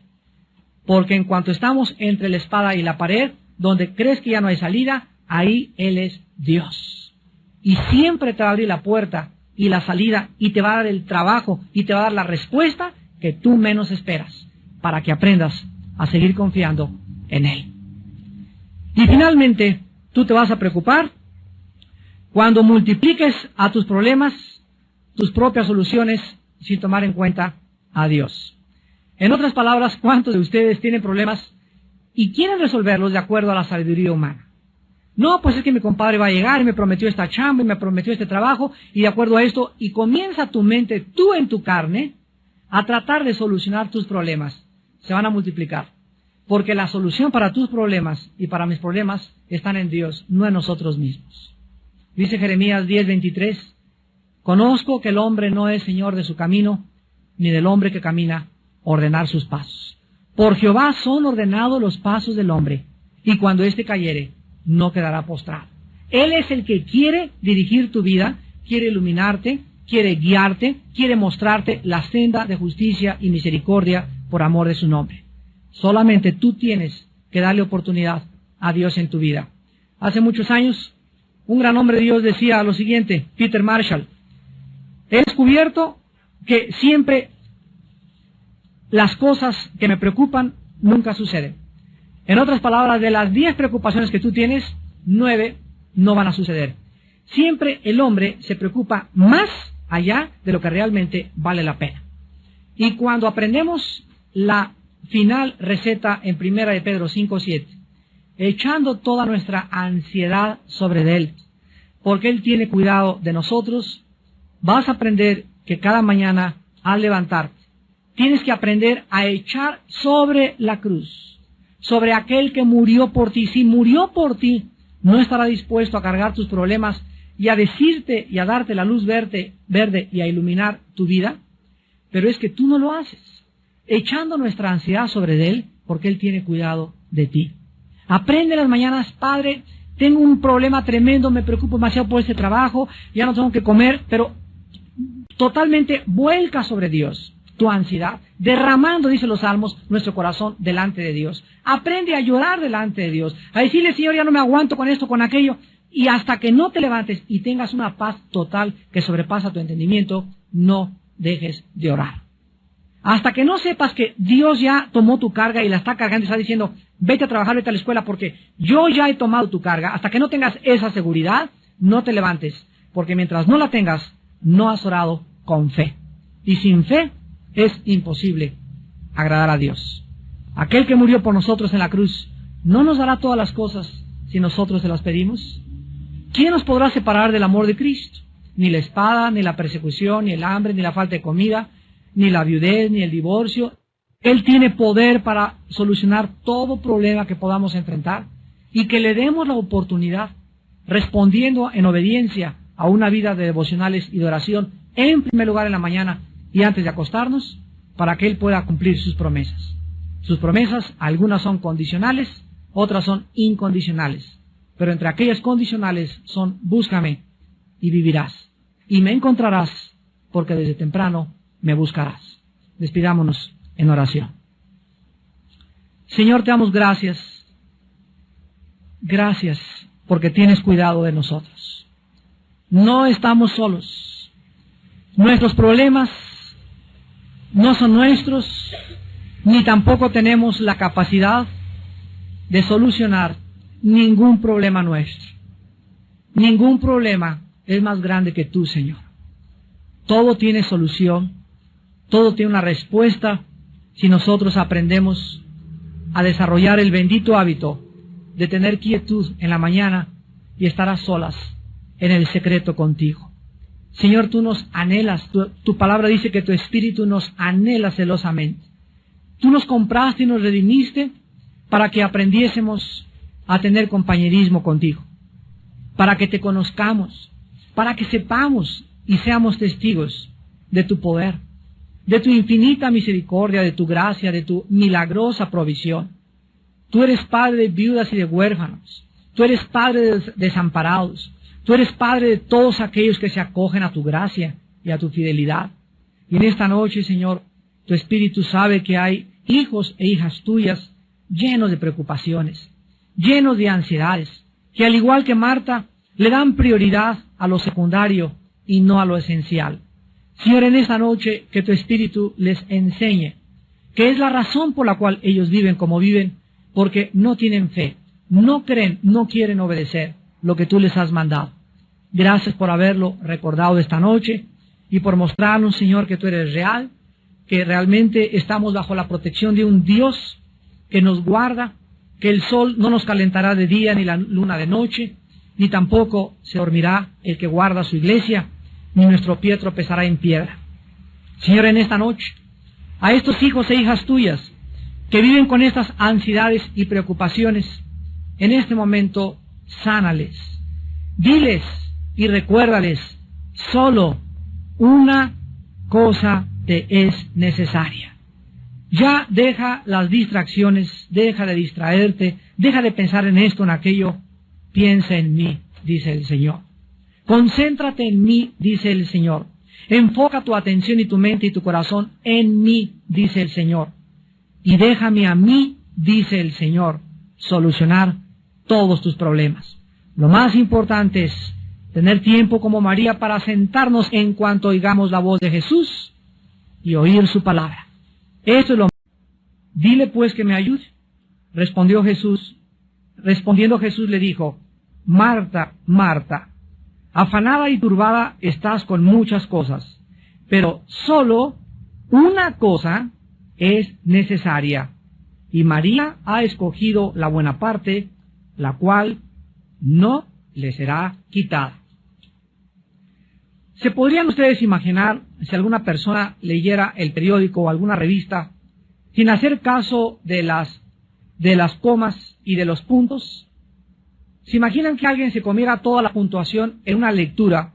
Porque en cuanto estamos entre la espada y la pared, donde crees que ya no hay salida, ahí Él es Dios. Y siempre te va a abrir la puerta y la salida y te va a dar el trabajo y te va a dar la respuesta que tú menos esperas para que aprendas a seguir confiando en Él. Y finalmente, tú te vas a preocupar cuando multipliques a tus problemas tus propias soluciones sin tomar en cuenta a Dios. En otras palabras, ¿cuántos de ustedes tienen problemas y quieren resolverlos de acuerdo a la sabiduría humana? No, pues es que mi compadre va a llegar y me prometió esta chamba y me prometió este trabajo y de acuerdo a esto, y comienza tu mente, tú en tu carne, a tratar de solucionar tus problemas. Se van a multiplicar. Porque la solución para tus problemas y para mis problemas están en Dios, no en nosotros mismos. Dice Jeremías 10:23, conozco que el hombre no es señor de su camino, ni del hombre que camina ordenar sus pasos. Por Jehová son ordenados los pasos del hombre, y cuando éste cayere, no quedará postrado. Él es el que quiere dirigir tu vida, quiere iluminarte, quiere guiarte, quiere mostrarte la senda de justicia y misericordia por amor de su nombre. Solamente tú tienes que darle oportunidad a Dios en tu vida. Hace muchos años, un gran hombre de Dios decía lo siguiente, Peter Marshall: he descubierto que siempre las cosas que me preocupan nunca suceden. En otras palabras, de las 10 preocupaciones que tú tienes, 9 no van a suceder. Siempre el hombre se preocupa más allá de lo que realmente vale la pena. Y cuando aprendemos la final receta en 1 de Pedro 5:7, echando toda nuestra ansiedad sobre Él, porque Él tiene cuidado de nosotros, vas a aprender que cada mañana al levantarte, tienes que aprender a echar sobre la cruz, sobre aquel que murió por ti. Si murió por ti, no estará dispuesto a cargar tus problemas y a decirte y a darte la luz verde y a iluminar tu vida. Pero es que tú no lo haces, echando nuestra ansiedad sobre Él, porque Él tiene cuidado de ti. Aprende las mañanas: Padre, tengo un problema tremendo, me preocupo demasiado por este trabajo, ya no tengo que comer, pero totalmente vuelca sobre Dios tu ansiedad, derramando, dice los Salmos, nuestro corazón delante de Dios. Aprende a llorar delante de Dios, a decirle: Señor, ya no me aguanto con esto, con aquello, y hasta que no te levantes y tengas una paz total que sobrepasa tu entendimiento, no dejes de orar. Hasta que no sepas que Dios ya tomó tu carga y la está cargando y está diciendo: vete a trabajar, vete a la escuela porque yo ya he tomado tu carga. Hasta que no tengas esa seguridad, no te levantes, porque mientras no la tengas, no has orado con fe. Y sin fe es imposible agradar a Dios. aquel que murió por nosotros en la cruz, ¿no nos dará todas las cosas si nosotros se las pedimos? ¿Quién nos podrá separar del amor de Cristo? Ni la espada, ni la persecución, ni el hambre, ni la falta de comida, ni la viudez, ni el divorcio. Él tiene poder para solucionar todo problema que podamos enfrentar y que le demos la oportunidad, respondiendo en obediencia a una vida de devocionales y de oración, en primer lugar en la mañana y antes de acostarnos, para que Él pueda cumplir sus promesas. Sus promesas, algunas son condicionales, otras son incondicionales. Pero entre aquellas condicionales son: búscame y vivirás, y me encontrarás, porque desde temprano me buscarás. Despidámonos en oración. Señor, te damos gracias. Gracias porque tienes cuidado de nosotros. No estamos solos. Nuestros problemas no son nuestros, ni tampoco tenemos la capacidad de solucionar ningún problema nuestro. Ningún problema es más grande que tú, Señor. Todo tiene solución, todo tiene una respuesta si nosotros aprendemos a desarrollar el bendito hábito de tener quietud en la mañana y estar a solas en el secreto contigo. Señor, tú nos anhelas, tu palabra dice que tu espíritu nos anhela celosamente. Tú nos compraste y nos redimiste para que aprendiésemos a tener compañerismo contigo, para que te conozcamos, para que sepamos y seamos testigos de tu poder, de tu infinita misericordia, de tu gracia, de tu milagrosa provisión. Tú eres padre de viudas y de huérfanos, tú eres padre de desamparados, tú eres padre de todos aquellos que se acogen a tu gracia y a tu fidelidad. Y en esta noche, Señor, tu Espíritu sabe que hay hijos e hijas tuyas llenos de preocupaciones, llenos de ansiedades, que al igual que Marta, le dan prioridad a lo secundario y no a lo esencial. Señor, en esta noche que tu Espíritu les enseñe que es la razón por la cual ellos viven como viven, porque no tienen fe, no creen, no quieren obedecer lo que tú les has mandado. Gracias por haberlo recordado esta noche y por mostrarnos, Señor, que tú eres real, que realmente estamos bajo la protección de un Dios que nos guarda, que el sol no nos calentará de día ni la luna de noche, ni tampoco se dormirá el que guarda su iglesia, ni nuestro pie tropezará en piedra. Señor, en esta noche, a estos hijos e hijas tuyas que viven con estas ansiedades y preocupaciones, en este momento, sánales, diles y recuérdales, solo una cosa te es necesaria. Ya deja las distracciones, deja de distraerte, deja de pensar en esto, en aquello, piensa en mí, dice el Señor. Concéntrate en mí, dice el Señor. Enfoca tu atención y tu mente y tu corazón en mí, dice el Señor. Y déjame a mí, dice el Señor, solucionar todos tus problemas. Lo más importante es tener tiempo como María para sentarnos en cuanto oigamos la voz de Jesús y oír su palabra. Eso es lo más. Dile pues que me ayude. Respondiendo Jesús le dijo: Marta, Marta, afanada y turbada estás con muchas cosas, pero solo una cosa es necesaria, y María ha escogido la buena parte, la cual no le será quitada. ¿Se podrían ustedes imaginar si alguna persona leyera el periódico o alguna revista sin hacer caso de las comas y de los puntos? ¿Se imaginan que alguien se comiera toda la puntuación en una lectura?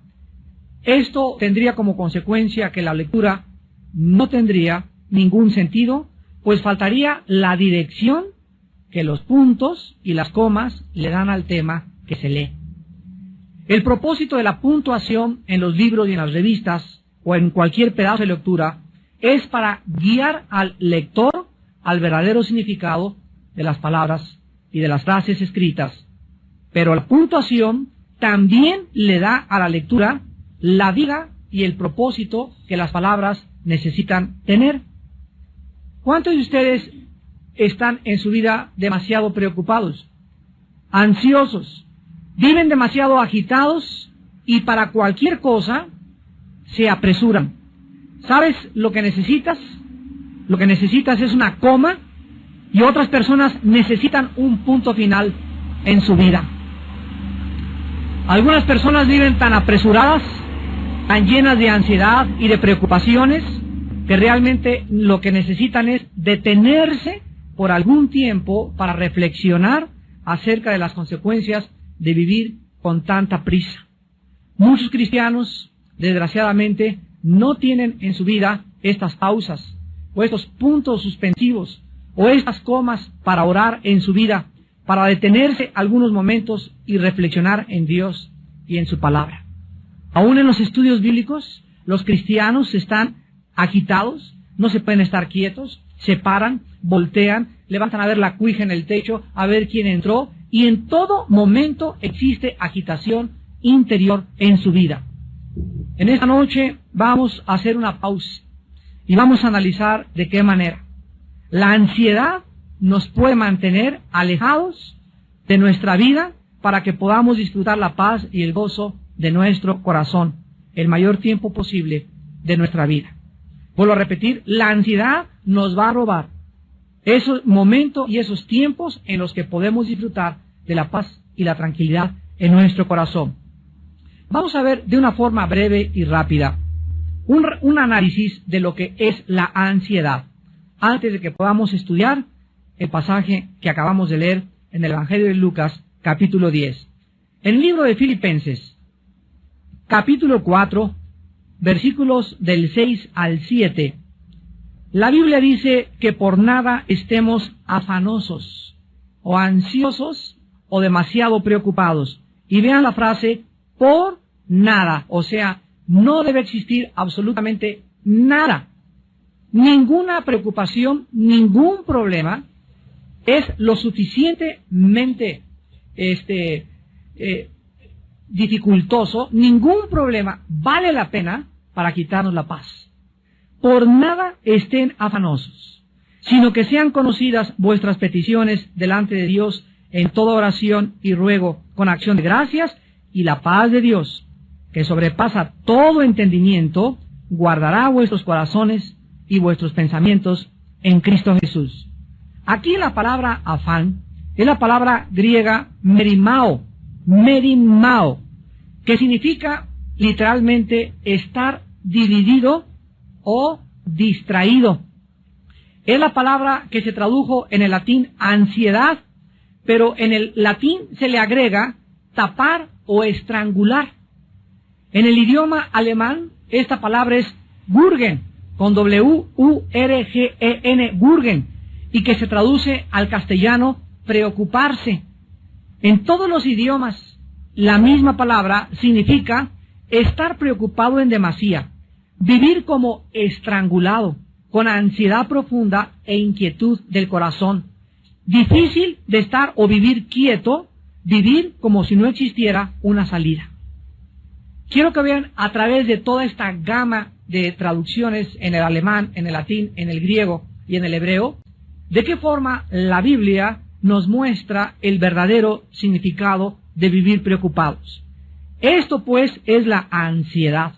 Esto tendría como consecuencia que la lectura no tendría ningún sentido, pues faltaría la dirección que los puntos y las comas le dan al tema que se lee. El propósito de la puntuación en los libros y en las revistas o en cualquier pedazo de lectura es para guiar al lector al verdadero significado de las palabras y de las frases escritas. Pero la puntuación también le da a la lectura la vida y el propósito que las palabras necesitan tener. ¿Cuántos de ustedes están en su vida demasiado preocupados, ansiosos, viven demasiado agitados y para cualquier cosa se apresuran? ¿Sabes lo que necesitas? Lo que necesitas es una coma y otras personas necesitan un punto final en su vida. Algunas personas viven tan apresuradas, tan llenas de ansiedad y de preocupaciones, que realmente lo que necesitan es detenerse por algún tiempo para reflexionar acerca de las consecuencias de vivir con tanta prisa. Muchos cristianos, desgraciadamente, no tienen en su vida estas pausas, o estos puntos suspensivos, o estas comas para orar en su vida, para detenerse algunos momentos y reflexionar en Dios y en su palabra. Aún en los estudios bíblicos, los cristianos están agitados, no se pueden estar quietos, se paran, voltean, levantan a ver la cuija en el techo, a ver quién entró, y en todo momento existe agitación interior en su vida. En esta noche vamos a hacer una pausa y vamos a analizar de qué manera la ansiedad nos puede mantener alejados de nuestra vida para que podamos disfrutar la paz y el gozo de nuestro corazón el mayor tiempo posible de nuestra vida. Vuelvo a repetir, la ansiedad nos va a robar esos momentos y esos tiempos en los que podemos disfrutar de la paz y la tranquilidad en nuestro corazón. Vamos a ver de una forma breve y rápida un análisis de lo que es la ansiedad, antes de que podamos estudiar el pasaje que acabamos de leer en el Evangelio de Lucas, capítulo 10. En el libro de Filipenses, capítulo 4, versículos del 6 al 7, la Biblia dice que por nada estemos afanosos, o ansiosos, o demasiado preocupados. Y vean la frase, por nada, o sea, no debe existir absolutamente nada. Ninguna preocupación, ningún problema es lo suficientemente dificultoso, ningún problema vale la pena para quitarnos la paz. Por nada estén afanosos, sino que sean conocidas vuestras peticiones delante de Dios en toda oración y ruego con acción de gracias, y la paz de Dios, que sobrepasa todo entendimiento, guardará vuestros corazones y vuestros pensamientos en Cristo Jesús. Aquí la palabra afán es la palabra griega merimao, que significa literalmente estar dividido o distraído. Es la palabra que se tradujo en el latín ansiedad, pero en el latín se le agrega tapar o estrangular. En el idioma alemán, esta palabra es Wurgen, con W-U-R-G-E-N, Wurgen, y que se traduce al castellano preocuparse. En todos los idiomas, la misma palabra significa estar preocupado en demasía, vivir como estrangulado, con ansiedad profunda e inquietud del corazón. Difícil de estar o vivir quieto, vivir como si no existiera una salida. Quiero que vean a través de toda esta gama de traducciones en el alemán, en el latín, en el griego y en el hebreo, de qué forma la Biblia nos muestra el verdadero significado de vivir preocupados. Esto pues es la ansiedad.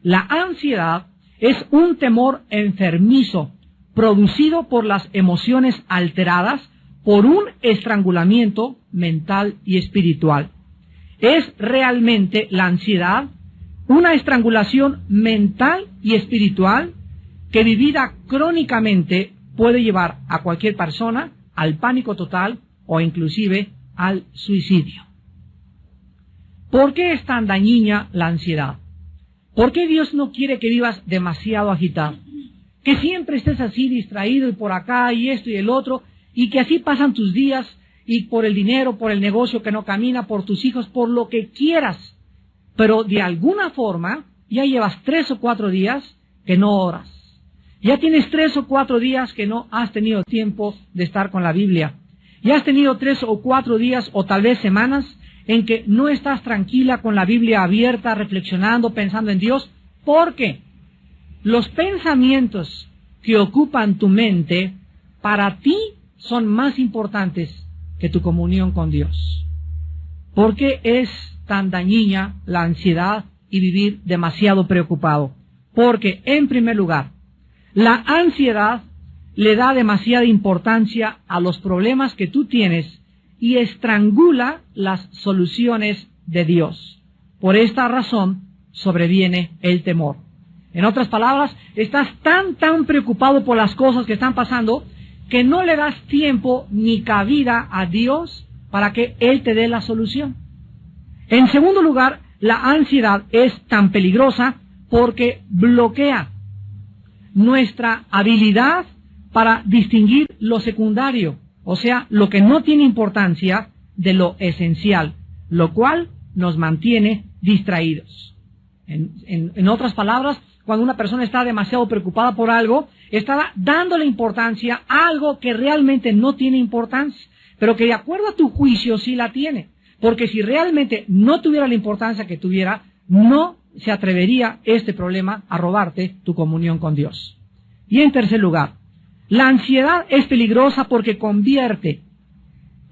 La ansiedad es un temor enfermizo producido por las emociones alteradas por un estrangulamiento mental y espiritual. Es realmente la ansiedad una estrangulación mental y espiritual que vivida crónicamente puede llevar a cualquier persona al pánico total o inclusive al suicidio. ¿Por qué es tan dañina la ansiedad? ¿Por qué Dios no quiere que vivas demasiado agitado? Que siempre estés así distraído y por acá y esto y el otro, y que así pasan tus días y por el dinero, por el negocio que no camina, por tus hijos, por lo que quieras. Pero de alguna forma ya llevas 3 o 4 días que no oras. Ya tienes 3 o 4 días que no has tenido tiempo de estar con la Biblia. Ya has tenido 3 o 4 días o tal vez semanas en que no estás tranquila con la Biblia abierta, reflexionando, pensando en Dios, porque los pensamientos que ocupan tu mente para ti son más importantes que tu comunión con Dios. ¿Por qué es tan dañina la ansiedad y vivir demasiado preocupado? Porque, en primer lugar, la ansiedad le da demasiada importancia a los problemas que tú tienes y estrangula las soluciones de Dios. Por esta razón sobreviene el temor. En otras palabras, estás tan preocupado por las cosas que están pasando que no le das tiempo ni cabida a Dios para que Él te dé la solución. En segundo lugar, la ansiedad es tan peligrosa porque bloquea nuestra habilidad para distinguir lo secundario, o sea, lo que no tiene importancia de lo esencial, lo cual nos mantiene distraídos. En otras palabras, cuando una persona está demasiado preocupada por algo, está dándole importancia a algo que realmente no tiene importancia, pero que de acuerdo a tu juicio sí la tiene. Porque si realmente no tuviera la importancia que tuviera, no se atrevería este problema a robarte tu comunión con Dios. Y en tercer lugar, la ansiedad es peligrosa porque convierte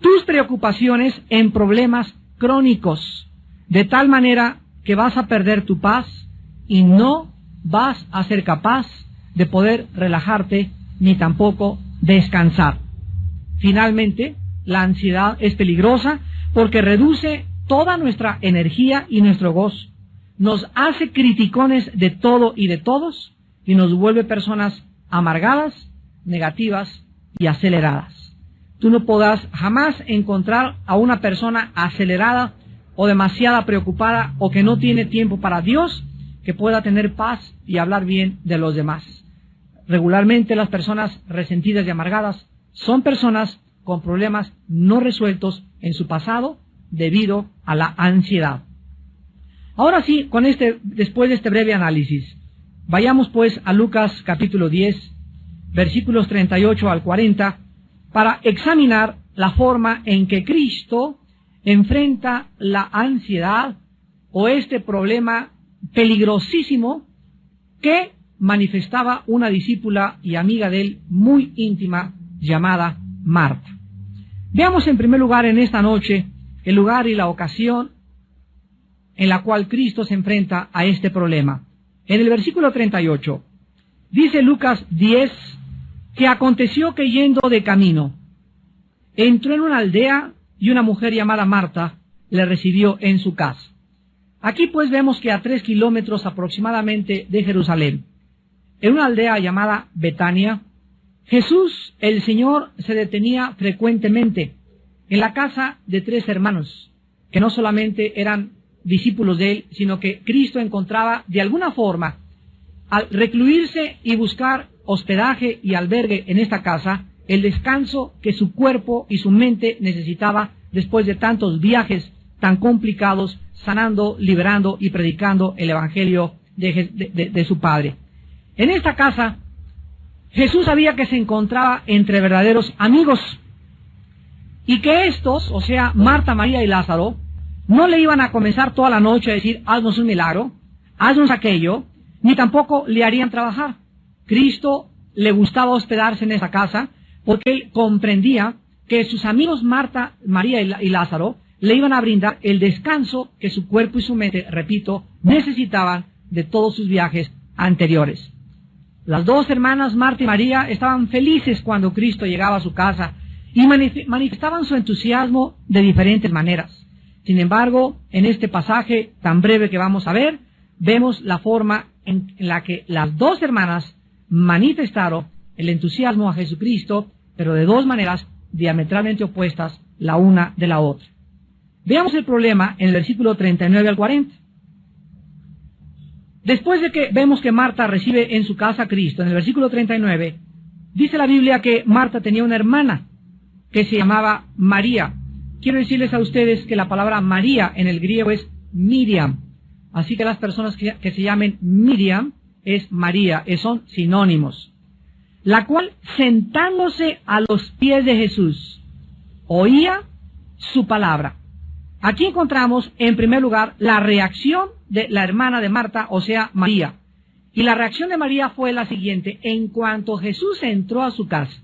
tus preocupaciones en problemas crónicos, de tal manera que vas a perder tu paz y no vas a ser capaz de poder relajarte ni tampoco descansar. Finalmente, la ansiedad es peligrosa porque reduce toda nuestra energía y nuestro gozo. Nos hace criticones de todo y de todos y nos vuelve personas amargadas, negativas y aceleradas. Tú no podrás jamás encontrar a una persona acelerada o demasiado preocupada o que no tiene tiempo para Dios que pueda tener paz y hablar bien de los demás. Regularmente las personas resentidas y amargadas son personas con problemas no resueltos en su pasado debido a la ansiedad. Ahora sí, después de este breve análisis, vayamos pues a Lucas capítulo 10, versículos 38 al 40, para examinar la forma en que Cristo enfrenta la ansiedad o este problema peligrosísimo que manifestaba una discípula y amiga de él muy íntima llamada Marta. Veamos en primer lugar en esta noche el lugar y la ocasión en la cual Cristo se enfrenta a este problema. En el versículo 38 dice Lucas 10 que aconteció que yendo de camino entró en una aldea y una mujer llamada Marta le recibió en su casa. Aquí pues vemos que a 3 kilómetros aproximadamente de Jerusalén, en una aldea llamada Betania, Jesús, el Señor, se detenía frecuentemente en la casa de 3 hermanos, que no solamente eran discípulos de él, sino que Cristo encontraba de alguna forma, al recluirse y buscar hospedaje y albergue en esta casa, el descanso que su cuerpo y su mente necesitaba después de tantos viajes tan complicados, sanando, liberando y predicando el Evangelio de su Padre. En esta casa, Jesús sabía que se encontraba entre verdaderos amigos y que estos, o sea, Marta, María y Lázaro, no le iban a comenzar toda la noche a decir, haznos un milagro, haznos aquello, ni tampoco le harían trabajar. Cristo le gustaba hospedarse en esa casa porque él comprendía que sus amigos Marta, María y Lázaro le iban a brindar el descanso que su cuerpo y su mente, repito, necesitaban de todos sus viajes anteriores. Las 2 hermanas, Marta y María, estaban felices cuando Cristo llegaba a su casa y manifestaban su entusiasmo de diferentes maneras. Sin embargo, en este pasaje tan breve que vamos a ver, vemos la forma en la que las 2 hermanas manifestaron el entusiasmo a Jesucristo, pero de 2 maneras diametralmente opuestas la una de la otra. Veamos el problema en el versículo 39 al 40. Después de que vemos que Marta recibe en su casa a Cristo, en el versículo 39, dice la Biblia que Marta tenía una hermana que se llamaba María. Quiero decirles a ustedes que la palabra María en el griego es Miriam. Así que las personas que se llamen Miriam es María, son sinónimos. La cual, sentándose a los pies de Jesús, oía su palabra. Aquí encontramos, en primer lugar, la reacción de la hermana de Marta, o sea, María. Y la reacción de María fue la siguiente: en cuanto Jesús entró a su casa,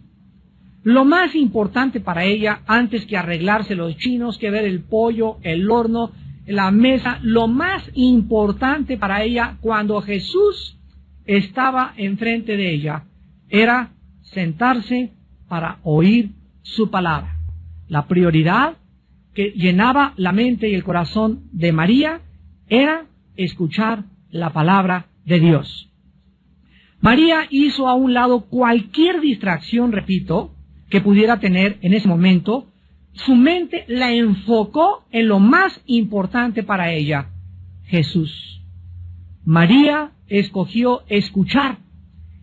lo más importante para ella, antes que arreglarse los chinos, que ver el pollo, el horno, la mesa, lo más importante para ella cuando Jesús estaba enfrente de ella, era sentarse para oír su palabra. La prioridad que llenaba la mente y el corazón de María era escuchar la palabra de Dios. María hizo a un lado cualquier distracción, repito, que pudiera tener en ese momento. Su mente la enfocó en lo más importante para ella, Jesús. María escogió escuchar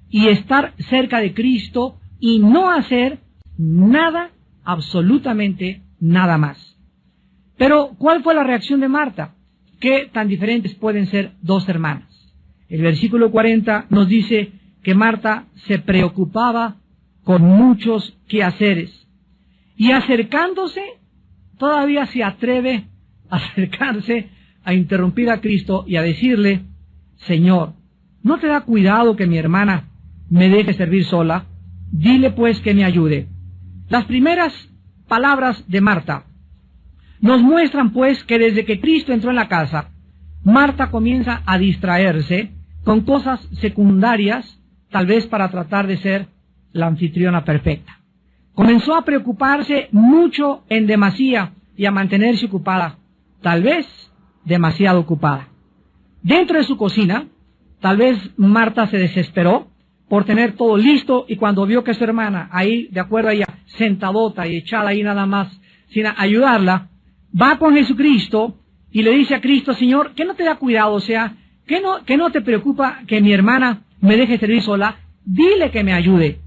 y estar cerca de Cristo y no hacer nada, absolutamente nada más. Pero, ¿cuál fue la reacción de Marta? ¿Qué tan diferentes pueden ser dos hermanas? El versículo 40 nos dice que Marta se preocupaba con muchos quehaceres y acercándose, todavía se atreve a acercarse a interrumpir a Cristo y a decirle: Señor, ¿no te da cuidado que mi hermana me deje servir sola? Dile pues que me ayude. Las primeras palabras de Marta nos muestran pues que desde que Cristo entró en la casa, Marta comienza a distraerse con cosas secundarias, tal vez para tratar de ser la anfitriona perfecta. Comenzó a preocuparse mucho en demasía y a mantenerse ocupada, tal vez demasiado ocupada. Dentro de su cocina, tal vez Marta se desesperó por tener todo listo y cuando vio que su hermana, ahí de acuerdo a ella, sentadota y echada ahí nada más, sin ayudarla, va con Jesucristo y le dice a Cristo: Señor, ¿qué no te da cuidado? O sea, ¿qué no te preocupa que mi hermana me deje servir sola? Dile que me ayude.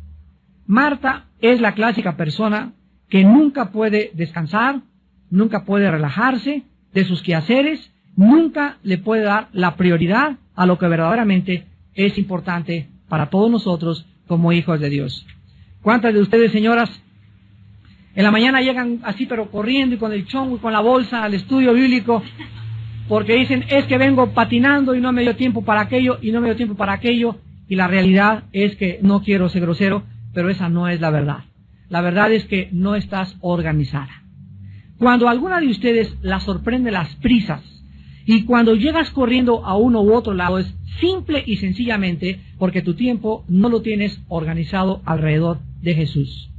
Marta es la clásica persona que nunca puede descansar, nunca puede relajarse de sus quehaceres, nunca le puede dar la prioridad a lo que verdaderamente es importante para todos nosotros como hijos de Dios. ¿Cuántas de ustedes, señoras, en la mañana llegan así pero corriendo y con el chongo y con la bolsa al estudio bíblico porque dicen: es que vengo patinando y no me dio tiempo para aquello y no me dio tiempo para aquello? Y la realidad es que, no quiero ser grosero, pero esa no es la verdad. La verdad es que no estás organizada. Cuando alguna de ustedes la sorprende las prisas y cuando llegas corriendo a uno u otro lado, es simple y sencillamente porque tu tiempo no lo tienes organizado alrededor de Jesús.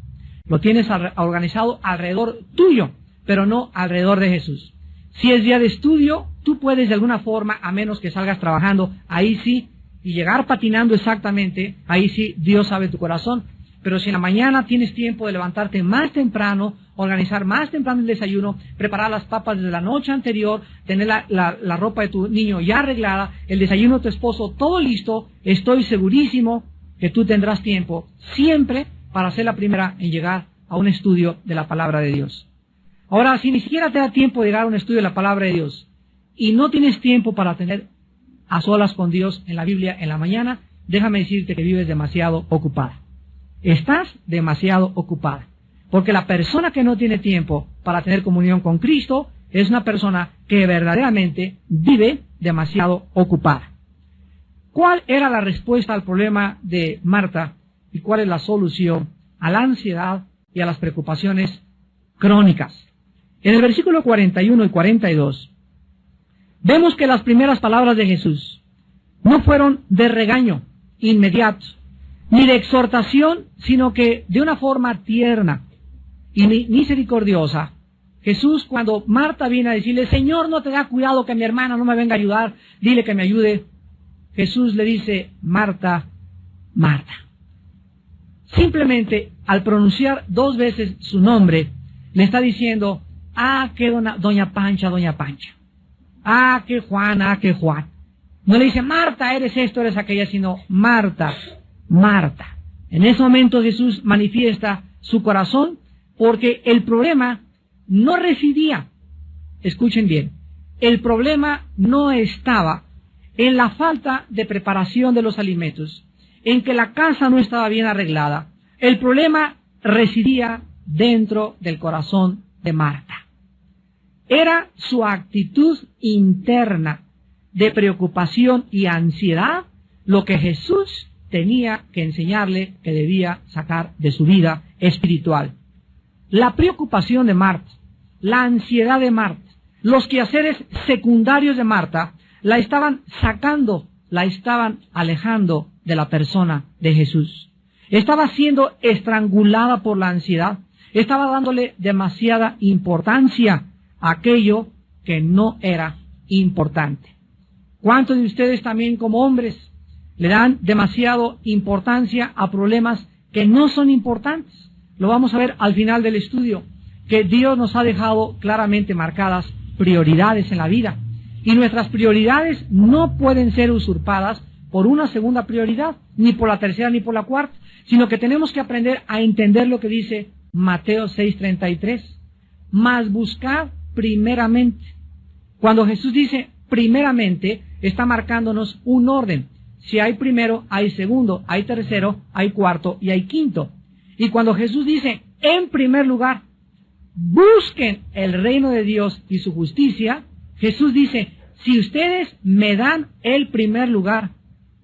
Lo tienes organizado alrededor tuyo, pero no alrededor de Jesús. Si es día de estudio, tú puedes de alguna forma, a menos que salgas trabajando, ahí sí, y llegar patinando exactamente, ahí sí, Dios sabe tu corazón. Pero si en la mañana tienes tiempo de levantarte más temprano, organizar más temprano el desayuno, preparar las papas desde la noche anterior, tener la ropa de tu niño ya arreglada, el desayuno de tu esposo todo listo, estoy segurísimo que tú tendrás tiempo siempre para ser la primera en llegar a un estudio de la palabra de Dios. Ahora, si ni siquiera te da tiempo de llegar a un estudio de la palabra de Dios y no tienes tiempo para tener a solas con Dios en la Biblia en la mañana, déjame decirte que vives demasiado ocupada. Estás demasiado ocupada. Porque la persona que no tiene tiempo para tener comunión con Cristo es una persona que verdaderamente vive demasiado ocupada. ¿Cuál era la respuesta al problema de Marta y cuál es la solución a la ansiedad y a las preocupaciones crónicas? En el versículo 41 y 42 vemos que las primeras palabras de Jesús no fueron de regaño inmediato, ni de exhortación, sino que de una forma tierna y misericordiosa. Jesús, cuando Marta viene a decirle: Señor, ¿no te da cuidado que mi hermana no me venga a ayudar? Dile que me ayude. Jesús le dice: Marta, Marta. Simplemente al pronunciar dos veces su nombre, le está diciendo: ah, que doña Pancha, doña Pancha. Ah, que Juan, ah, que Juan. No le dice: Marta, eres esto, eres aquella, sino Marta, Marta. En ese momento Jesús manifiesta su corazón porque el problema no residía, escuchen bien, el problema no estaba en la falta de preparación de los alimentos, en que la casa no estaba bien arreglada. El problema residía dentro del corazón de Marta. Era su actitud interna de preocupación y ansiedad lo que Jesús tenía que enseñarle que debía sacar de su vida espiritual. La preocupación de Marta, la ansiedad de Marta, los quehaceres secundarios de Marta, la estaban sacando, la estaban alejando de la persona de Jesús. Estaba siendo estrangulada por la ansiedad. Estaba dándole demasiada importancia a aquello que no era importante. ¿Cuántos de ustedes también como hombres le dan demasiado importancia a problemas que no son importantes? Lo vamos a ver al final del estudio, que Dios nos ha dejado claramente marcadas prioridades en la vida. Y nuestras prioridades no pueden ser usurpadas por una segunda prioridad, ni por la tercera ni por la cuarta, sino que tenemos que aprender a entender lo que dice Mateo 6:33. Mas buscad primeramente. Cuando Jesús dice primeramente, está marcándonos un orden. Si hay primero, hay segundo, hay tercero, hay cuarto y hay quinto. Y cuando Jesús dice en primer lugar, busquen el reino de Dios y su justicia, Jesús dice, si ustedes me dan el primer lugar,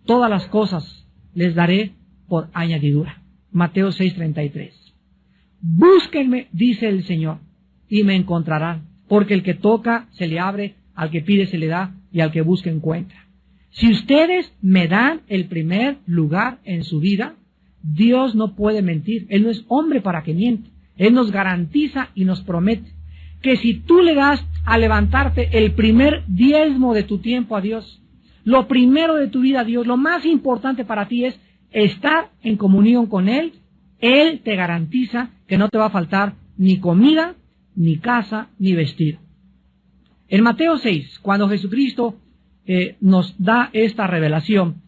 todas las cosas les daré por añadidura. Mateo 6:33. Búsquenme, dice el Señor, y me encontrarán, porque el que toca se le abre, al que pide se le da, y al que busca encuentra. Si ustedes me dan el primer lugar en su vida, Dios no puede mentir. Él no es hombre para que miente. Él nos garantiza y nos promete que si tú le das a levantarte el primer diezmo de tu tiempo a Dios, lo primero de tu vida a Dios, lo más importante para ti es estar en comunión con Él, Él te garantiza que no te va a faltar ni comida, ni casa, ni vestido. En Mateo 6, cuando Jesucristo nos da esta revelación,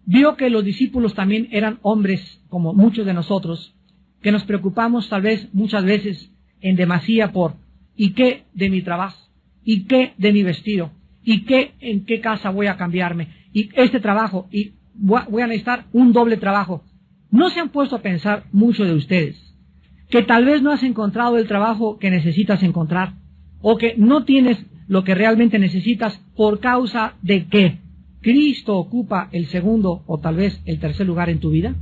vio que los discípulos también eran hombres como muchos de nosotros, que nos preocupamos tal vez muchas veces en demasía por ¿y qué de mi trabajo? ¿Y qué de mi vestido? ¿Y qué en qué casa voy a cambiarme? ¿Y este trabajo? ¿Y voy a necesitar un doble trabajo? ¿No se han puesto a pensar mucho de ustedes que tal vez no has encontrado el trabajo que necesitas encontrar o que no tienes lo que realmente necesitas por causa de que Cristo ocupa el segundo o tal vez el tercer lugar en tu vida?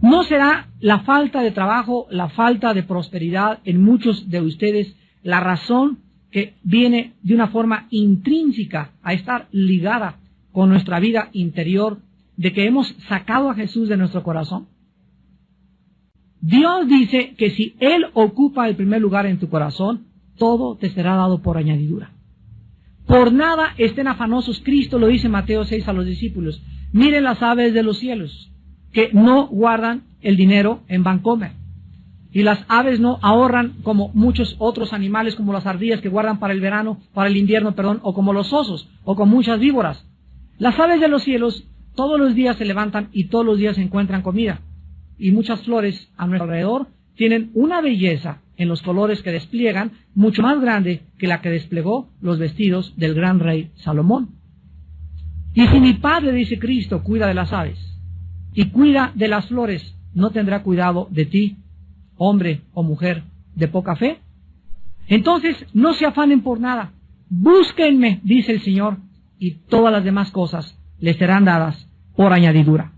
¿No será la falta de trabajo, la falta de prosperidad en muchos de ustedes la razón que viene de una forma intrínseca a estar ligada con nuestra vida interior, de que hemos sacado a Jesús de nuestro corazón? Dios dice que si Él ocupa el primer lugar en tu corazón, todo te será dado por añadidura. Por nada estén afanosos. Cristo lo dice en Mateo 6 a los discípulos. Miren las aves de los cielos, que no guardan el dinero en Bancomer. Y las aves no ahorran como muchos otros animales, como las ardillas que guardan para el verano, para el invierno, o como los osos, o con muchas víboras. Las aves de los cielos todos los días se levantan y todos los días encuentran comida. Y muchas flores a nuestro alrededor tienen una belleza en los colores que despliegan, mucho más grande que la que desplegó los vestidos del gran rey Salomón. Y si mi Padre, dice Cristo, cuida de las aves y cuida de las flores, ¿no tendrá cuidado de ti, hombre o mujer de poca fe? Entonces, no se afanen por nada. Búsquenme, dice el Señor, y todas las demás cosas les serán dadas por añadidura.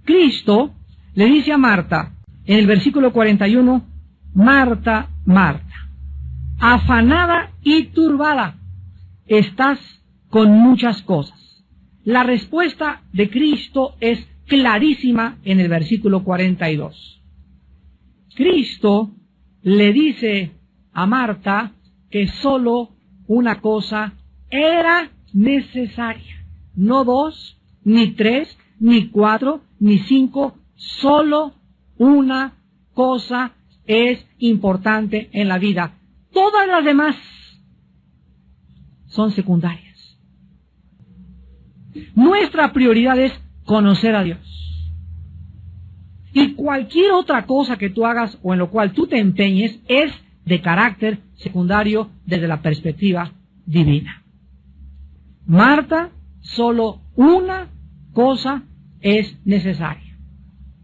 Cristo le dice a Marta, en el versículo 41, Marta, Marta, afanada y turbada, estás con muchas cosas. La respuesta de Cristo es clarísima en el versículo 42. Cristo le dice a Marta que solo una cosa era necesaria. No 2, ni 3, ni 4, ni 5, solo una cosa es importante en la vida. Todas las demás son secundarias. Nuestra prioridad es conocer a Dios. Y cualquier otra cosa que tú hagas o en lo cual tú te empeñes es de carácter secundario desde la perspectiva divina. Marta, solo una cosa es necesaria.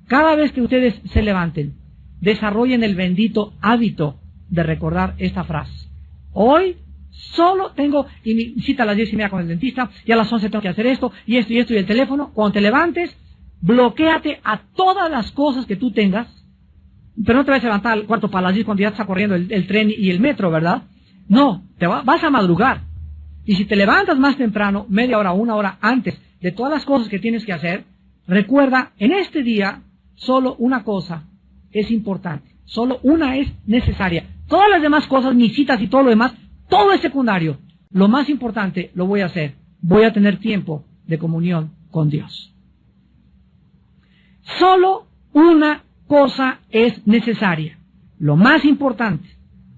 Cada vez que ustedes se levanten, desarrollen el bendito hábito de recordar esta frase. Hoy solo tengo, y mi cita a las 10:30 con el dentista, y a las 11 tengo que hacer esto, y el teléfono. Cuando te levantes, bloquéate a todas las cosas que tú tengas, pero no te vas a levantar al cuarto para las 10 cuando ya está corriendo el tren y el metro, ¿verdad? No, vas a madrugar. Y si te levantas más temprano, media hora, una hora antes de todas las cosas que tienes que hacer, Recuerda, en este día, solo una cosa es importante. Solo una es necesaria. Todas las demás cosas, mis citas y todo lo demás, todo es secundario. Lo más importante lo voy a hacer. Voy a tener tiempo de comunión con Dios. Solo una cosa es necesaria. Lo más importante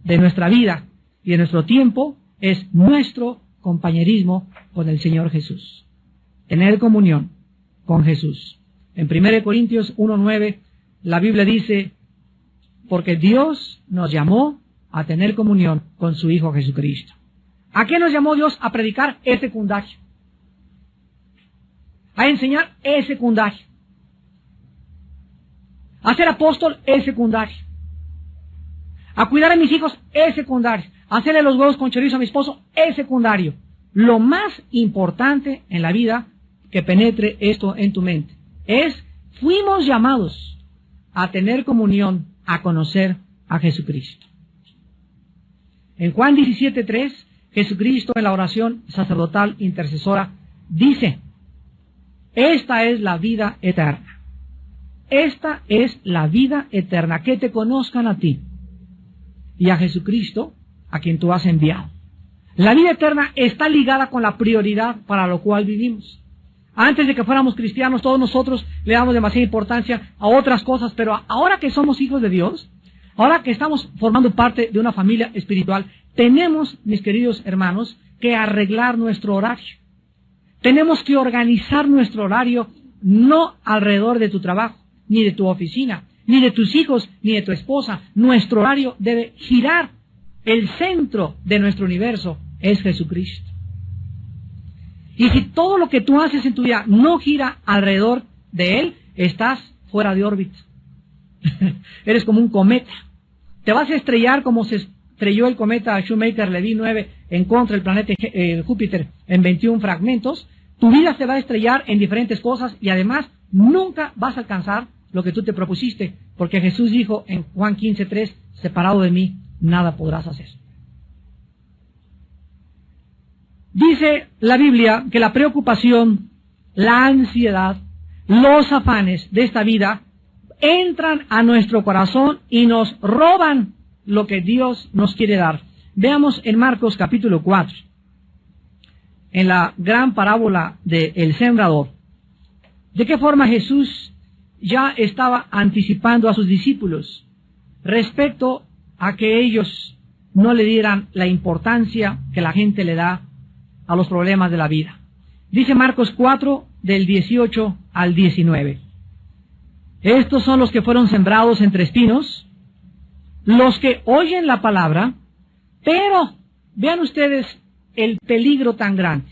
de nuestra vida y de nuestro tiempo es nuestro compañerismo con el Señor Jesús. Tener comunión con Jesús. En 1 Corintios 1:9, la Biblia dice, porque Dios nos llamó a tener comunión con su Hijo Jesucristo. ¿A qué nos llamó Dios? A predicar, es secundario. A enseñar, es secundario. A ser apóstol, es secundario. A cuidar a mis hijos, es secundario. A hacerle los huevos con chorizo a mi esposo, es secundario. Lo más importante en la vida, que penetre esto en tu mente, es, fuimos llamados a tener comunión, a conocer a Jesucristo. En Juan 17:3, Jesucristo en la oración sacerdotal intercesora dice, esta es la vida eterna. Esta es la vida eterna, que te conozcan a ti y a Jesucristo, a quien tú has enviado. La vida eterna está ligada con la prioridad para lo cual vivimos. Antes de que fuéramos cristianos, todos nosotros le damos demasiada importancia a otras cosas, pero ahora que somos hijos de Dios, ahora que estamos formando parte de una familia espiritual, tenemos, mis queridos hermanos, que arreglar nuestro horario. Tenemos que organizar nuestro horario no alrededor de tu trabajo, ni de tu oficina, ni de tus hijos, ni de tu esposa. Nuestro horario debe girar. El centro de nuestro universo es Jesucristo. Y si todo lo que tú haces en tu vida no gira alrededor de Él, estás fuera de órbita. Eres como un cometa. Te vas a estrellar como se estrelló el cometa Shoemaker-Levy 9 en contra del planeta Júpiter en 21 fragmentos. Tu vida se va a estrellar en diferentes cosas y además nunca vas a alcanzar lo que tú te propusiste, porque Jesús dijo en Juan 15:3, separado de mí, nada podrás hacer. Dice la Biblia que la preocupación, la ansiedad, los afanes de esta vida entran a nuestro corazón y nos roban lo que Dios nos quiere dar. Veamos en Marcos capítulo 4, en la gran parábola del sembrador, de qué forma Jesús ya estaba anticipando a sus discípulos respecto a que ellos no le dieran la importancia que la gente le da a los problemas de la vida. Dice Marcos 4, del 18 al 19. Estos son los que fueron sembrados entre espinos, los que oyen la palabra, pero, vean ustedes el peligro tan grande.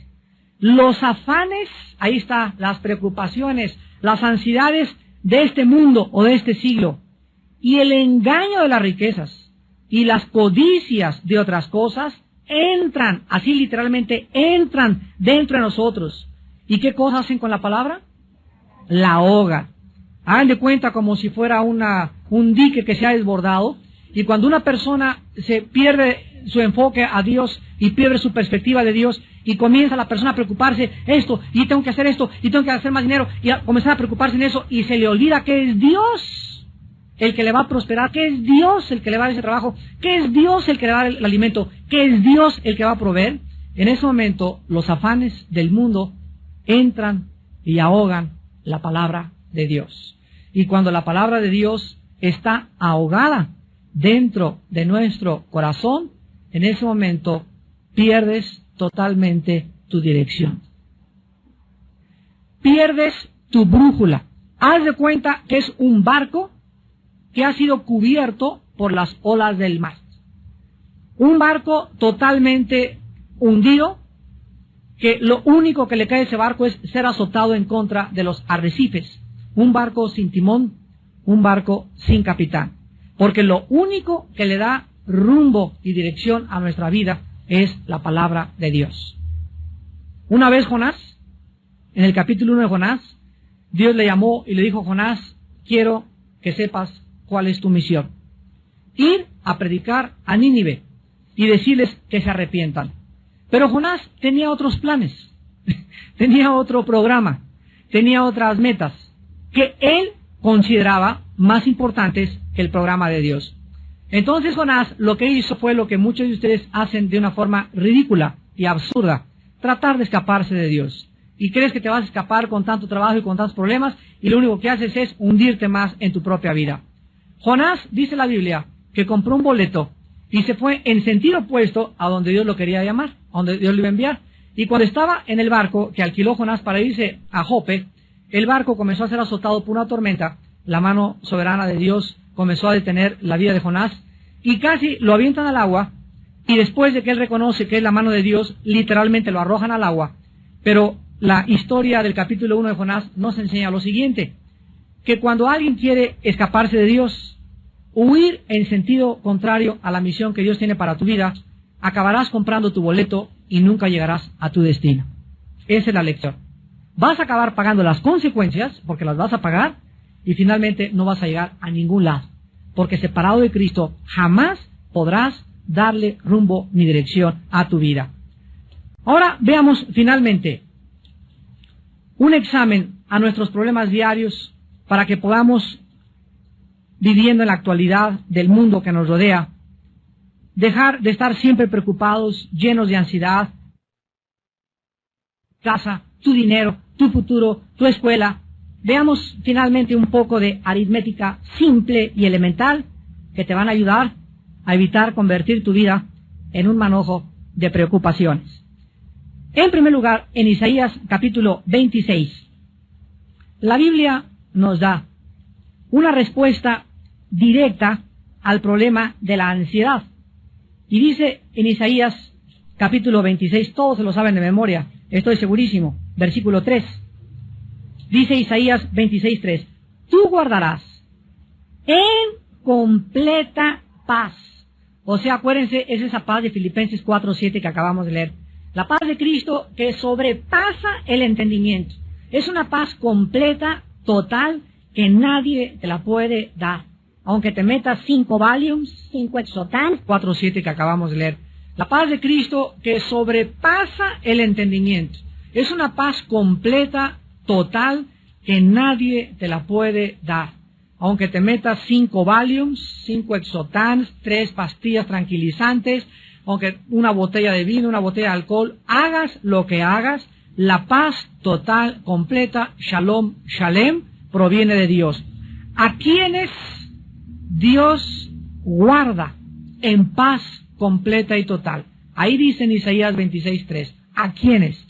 Los afanes, ahí está, las preocupaciones, las ansiedades de este mundo o de este siglo, y el engaño de las riquezas, y las codicias de otras cosas, entran, así literalmente, entran dentro de nosotros. ¿Y qué cosas hacen con la palabra? La ahogan. Hagan de cuenta como si fuera un dique que se ha desbordado, y cuando una persona se pierde su enfoque a Dios y pierde su perspectiva de Dios, y comienza la persona a preocuparse, esto, y tengo que hacer esto, y tengo que hacer más dinero, y a comenzar a preocuparse en eso, y se le olvida que es Dios el que le va a prosperar, que es Dios el que le va a dar ese trabajo, que es Dios el que le va a dar el alimento, que es Dios el que va a proveer. En ese momento los afanes del mundo entran y ahogan la palabra de Dios. Y cuando la palabra de Dios está ahogada dentro de nuestro corazón, en ese momento pierdes totalmente tu dirección. Pierdes tu brújula. Haz de cuenta que es un barco que ha sido cubierto por las olas del mar. Un barco totalmente hundido, que lo único que le cae a ese barco es ser azotado en contra de los arrecifes. Un barco sin timón, un barco sin capitán. Porque lo único que le da rumbo y dirección a nuestra vida es la palabra de Dios. Una vez Jonás, en el capítulo 1 de Jonás, Dios le llamó y le dijo: Jonás, quiero que sepas cuál es tu misión. Ir a predicar a Nínive y decirles que se arrepientan. Pero Jonás tenía otros planes, tenía otro programa, tenía otras metas. que él consideraba más importantes que el programa de Dios. Entonces Jonás lo que hizo fue lo que muchos de ustedes hacen de una forma ridícula y absurda: tratar de escaparse de Dios. Y crees que te vas a escapar con tanto trabajo y con tantos problemas, y lo único que haces es hundirte más en tu propia vida. Jonás, dice la Biblia, que compró un boleto y se fue en sentido opuesto a donde Dios lo quería llamar, a donde Dios lo iba a enviar. Y cuando estaba en el barco que alquiló Jonás para irse a Jope, el barco comenzó a ser azotado por una tormenta. La mano soberana de Dios comenzó a detener la vida de Jonás y casi lo avientan al agua. Y después de que él reconoce que es la mano de Dios, literalmente lo arrojan al agua. Pero la historia del capítulo 1 de Jonás nos enseña lo siguiente: que cuando alguien quiere escaparse de Dios, huir en sentido contrario a la misión que Dios tiene para tu vida, acabarás comprando tu boleto y nunca llegarás a tu destino. Esa es la lección. Vas a acabar pagando las consecuencias, porque las vas a pagar, y finalmente no vas a llegar a ningún lado, porque separado de Cristo jamás podrás darle rumbo ni dirección a tu vida. Ahora veamos finalmente un examen a nuestros problemas diarios para que podamos, viviendo en la actualidad del mundo que nos rodea, dejar de estar siempre preocupados, llenos de ansiedad. Casa, tu dinero, tu futuro, tu escuela. Veamos finalmente un poco de aritmética simple y elemental que te van a ayudar a evitar convertir tu vida en un manojo de preocupaciones. En primer lugar, en Isaías capítulo 26, la Biblia nos da una respuesta directa al problema de la ansiedad. Y dice en Isaías capítulo 26, todos se lo saben de memoria, estoy segurísimo, versículo 3. Dice Isaías 26:3, tú guardarás en completa paz. O sea, acuérdense, es esa paz de Filipenses 4:7 que acabamos de leer. La paz de Cristo que sobrepasa el entendimiento. Es una paz completa, total, que nadie te la puede dar. Aunque te metas 5 Valiums, 5 Exotan, 4:7 que acabamos de leer. La paz de Cristo que sobrepasa el entendimiento. Es una paz completa, total, que nadie te la puede dar. Aunque te metas 5 Valiums, 5 Exotans, 3 pastillas tranquilizantes, aunque una botella de vino, una botella de alcohol, hagas lo que hagas, la paz total, completa, Shalom, Shalem, proviene de Dios. ¿A quienes Dios guarda en paz completa y total? Ahí dice en Isaías 26:3, ¿a quiénes?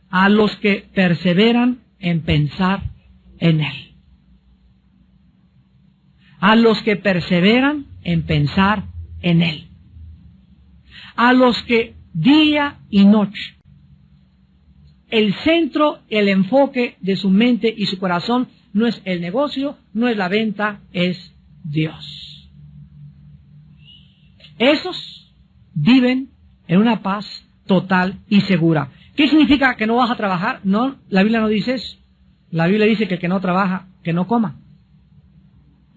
A los que perseveran en pensar en Él. A los que perseveran en pensar en Él. A los que día y noche, el centro, el enfoque de su mente y su corazón no es el negocio, no es la venta, es Dios. Esos viven en una paz total y segura. ¿Qué significa que no vas a trabajar? No, la Biblia no dice eso. La Biblia dice que el que no trabaja, que no coma.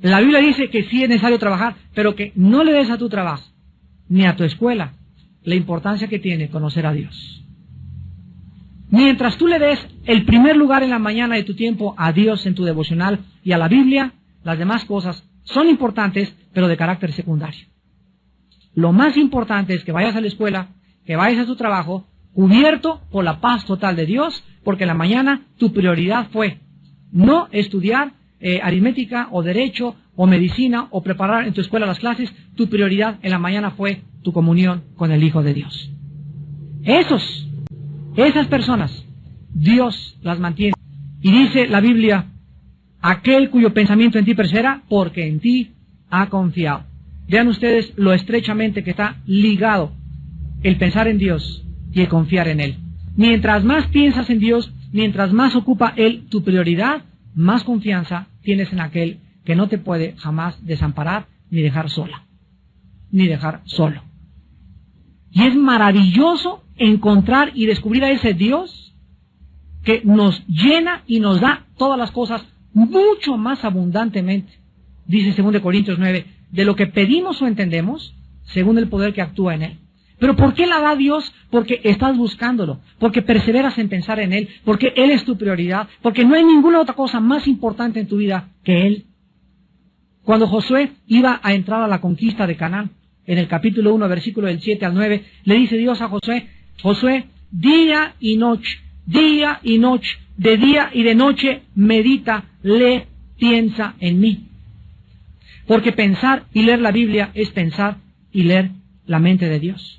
La Biblia dice que sí es necesario trabajar, pero que no le des a tu trabajo, ni a tu escuela, la importancia que tiene conocer a Dios. Mientras tú le des el primer lugar en la mañana de tu tiempo a Dios en tu devocional y a la Biblia, las demás cosas son importantes, pero de carácter secundario. Lo más importante es que vayas a la escuela, que vayas a tu trabajo, cubierto por la paz total de Dios, porque en la mañana tu prioridad fue no estudiar aritmética o derecho o medicina o preparar en tu escuela las clases. Tu prioridad en la mañana fue tu comunión con el Hijo de Dios. Esas personas, Dios las mantiene. Y dice la Biblia, aquel cuyo pensamiento en ti persevera, porque en ti ha confiado. Vean ustedes lo estrechamente que está ligado el pensar en Dios y el confiar en Él. Mientras más piensas en Dios, mientras más ocupa Él tu prioridad, más confianza tienes en aquel que no te puede jamás desamparar ni dejar sola, ni dejar solo. Y es maravilloso encontrar y descubrir a ese Dios que nos llena y nos da todas las cosas mucho más abundantemente. Dice 2 Corintios 9, de lo que pedimos o entendemos, según el poder que actúa en Él. ¿Pero por qué la da Dios? Porque estás buscándolo, porque perseveras en pensar en Él, porque Él es tu prioridad, porque no hay ninguna otra cosa más importante en tu vida que Él. Cuando Josué iba a entrar a la conquista de Canaán, en el capítulo 1, versículo del 7 al 9, le dice Dios a Josué, Josué, día y noche, de día y de noche, medita, lee, piensa en mí. Porque pensar y leer la Biblia es pensar y leer la mente de Dios.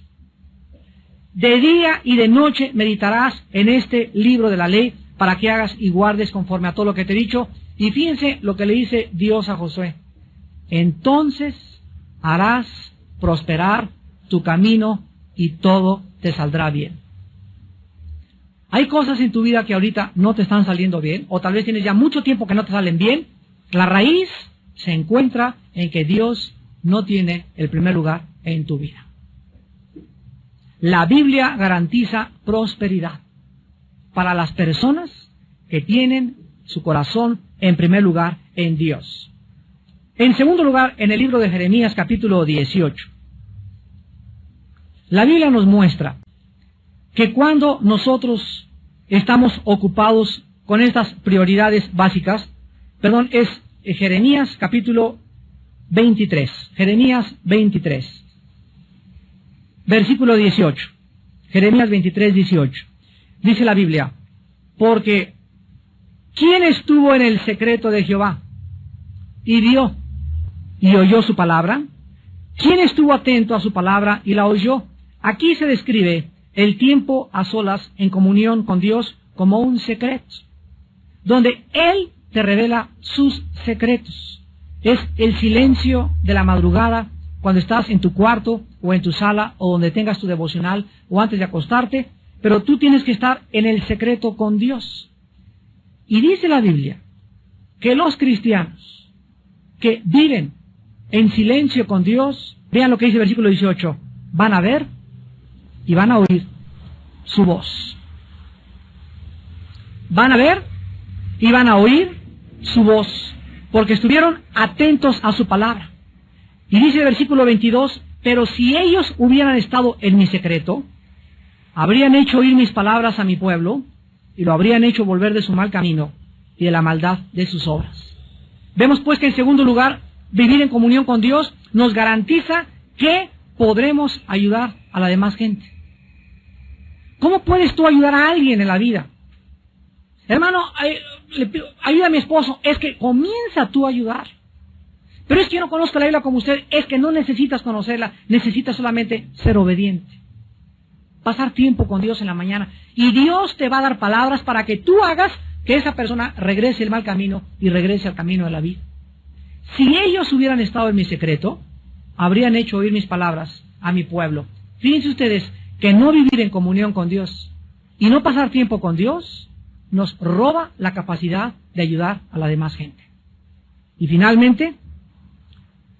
De día y de noche meditarás en este libro de la ley para que hagas y guardes conforme a todo lo que te he dicho. Y fíjense lo que le dice Dios a Josué. Entonces harás prosperar tu camino y todo te saldrá bien. Hay cosas en tu vida que ahorita no te están saliendo bien, o tal vez tienes ya mucho tiempo que no te salen bien. La raíz se encuentra en que Dios no tiene el primer lugar en tu vida. La Biblia garantiza prosperidad para las personas que tienen su corazón en primer lugar en Dios. En segundo lugar, en el libro de Jeremías capítulo 18, la Biblia nos muestra que cuando nosotros estamos ocupados con estas prioridades básicas, es Jeremías capítulo 23, Jeremías 23. Versículo 18. Jeremías 23, 18. Dice la Biblia, porque ¿quién estuvo en el secreto de Jehová y vio y oyó su palabra? ¿Quién estuvo atento a su palabra y la oyó? Aquí se describe el tiempo a solas en comunión con Dios como un secreto, donde Él te revela sus secretos. Es el silencio de la madrugada, cuando estás en tu cuarto o en tu sala o donde tengas tu devocional o antes de acostarte, pero tú tienes que estar en el secreto con Dios. Y dice la Biblia que los cristianos que viven en silencio con Dios, vean lo que dice el versículo 18, van a ver y van a oír su voz. Van a ver y van a oír su voz, porque estuvieron atentos a su palabra. Y dice el versículo 22, pero si ellos hubieran estado en mi secreto, habrían hecho oír mis palabras a mi pueblo, y lo habrían hecho volver de su mal camino y de la maldad de sus obras. Vemos pues que en segundo lugar, vivir en comunión con Dios nos garantiza que podremos ayudar a la demás gente. ¿Cómo puedes tú ayudar a alguien en la vida? Hermano, ayuda a mi esposo. Es que comienza tú a ayudar. Pero es que yo no conozco la Biblia como usted. Es que no necesitas conocerla, necesitas solamente ser obediente. Pasar tiempo con Dios en la mañana. Y Dios te va a dar palabras para que tú hagas que esa persona regrese el mal camino y regrese al camino de la vida. Si ellos hubieran estado en mi secreto, habrían hecho oír mis palabras a mi pueblo. Fíjense ustedes que no vivir en comunión con Dios y no pasar tiempo con Dios nos roba la capacidad de ayudar a la demás gente. Y finalmente,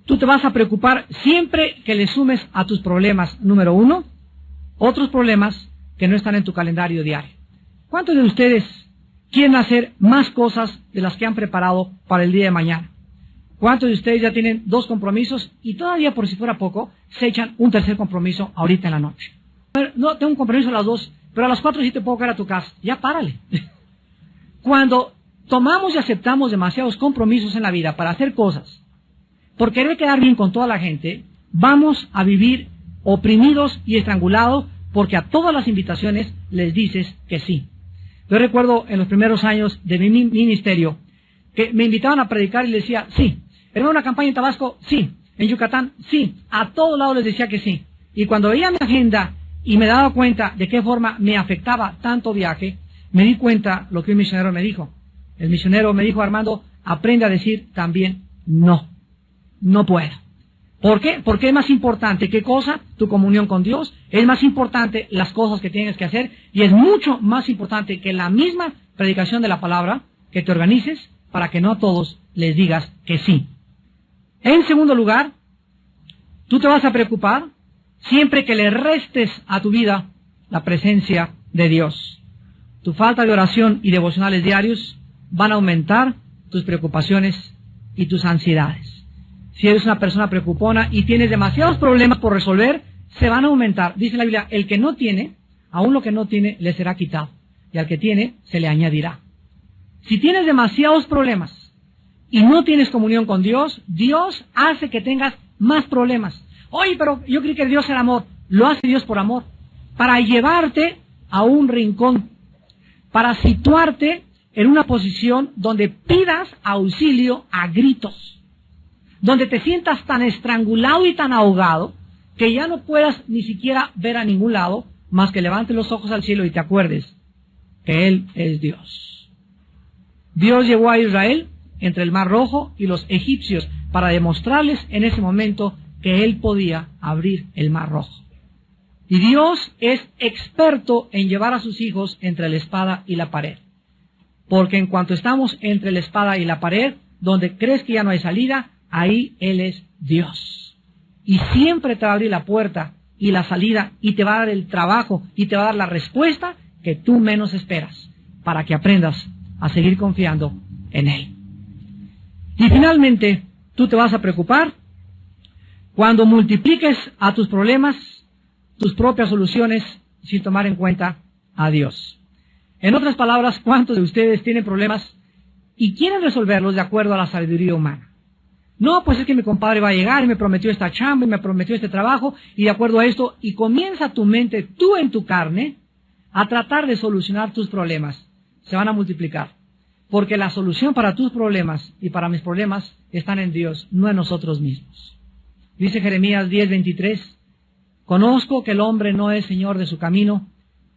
tú te vas a preocupar siempre que le sumes a tus problemas, número 1, otros problemas que no están en tu calendario diario. ¿Cuántos de ustedes quieren hacer más cosas de las que han preparado para el día de mañana? ¿Cuántos de ustedes ya tienen 2 compromisos y todavía, por si fuera poco, se echan un tercer compromiso ahorita en la noche? No, tengo un compromiso a las 2, pero a las 4 sí te puedo caer a tu casa. Ya párale. Cuando tomamos y aceptamos demasiados compromisos en la vida para hacer cosas, por querer quedar bien con toda la gente, vamos a vivir oprimidos y estrangulados porque a todas las invitaciones les dices que sí. Yo recuerdo en los primeros años de mi ministerio que me invitaban a predicar y les decía sí. ¿Era una campaña en Tabasco? Sí. ¿En Yucatán? Sí. A todos lados les decía que sí. Y cuando veía mi agenda y me daba cuenta de qué forma me afectaba tanto viaje, me di cuenta lo que un misionero me dijo. El misionero me dijo, Armando, aprende a decir también no. No puedo. ¿Por qué? Porque es más importante, ¿qué cosa? Tu comunión con Dios. Es más importante las cosas que tienes que hacer. Y es mucho más importante que la misma predicación de la palabra, que te organices para que no a todos les digas que sí. En segundo lugar, tú te vas a preocupar siempre que le restes a tu vida la presencia de Dios. Tu falta de oración y devocionales diarios van a aumentar tus preocupaciones y tus ansiedades. Si eres una persona preocupona y tienes demasiados problemas por resolver, se van a aumentar. Dice la Biblia, el que no tiene, aún lo que no tiene, le será quitado. Y al que tiene, se le añadirá. Si tienes demasiados problemas y no tienes comunión con Dios, Dios hace que tengas más problemas. Oye, pero yo creí que Dios era amor. Lo hace Dios por amor. Para llevarte a un rincón. Para situarte en una posición donde pidas auxilio a gritos. Donde te sientas tan estrangulado y tan ahogado que ya no puedas ni siquiera ver a ningún lado más que levantes los ojos al cielo y te acuerdes que Él es Dios. Dios llevó a Israel entre el Mar Rojo y los egipcios para demostrarles en ese momento que Él podía abrir el Mar Rojo. Y Dios es experto en llevar a sus hijos entre la espada y la pared. Porque en cuanto estamos entre la espada y la pared, donde crees que ya no hay salida, ahí Él es Dios. Y siempre te va a abrir la puerta y la salida y te va a dar el trabajo y te va a dar la respuesta que tú menos esperas para que aprendas a seguir confiando en Él. Y finalmente, tú te vas a preocupar cuando multipliques a tus problemas tus propias soluciones sin tomar en cuenta a Dios. En otras palabras, ¿cuántos de ustedes tienen problemas y quieren resolverlos de acuerdo a la sabiduría humana? No, pues es que mi compadre va a llegar y me prometió esta chamba y me prometió este trabajo y de acuerdo a esto, y comienza tu mente, tú en tu carne, a tratar de solucionar tus problemas. Se van a multiplicar. Porque la solución para tus problemas y para mis problemas están en Dios, no en nosotros mismos. Dice Jeremías 10:23, conozco que el hombre no es señor de su camino,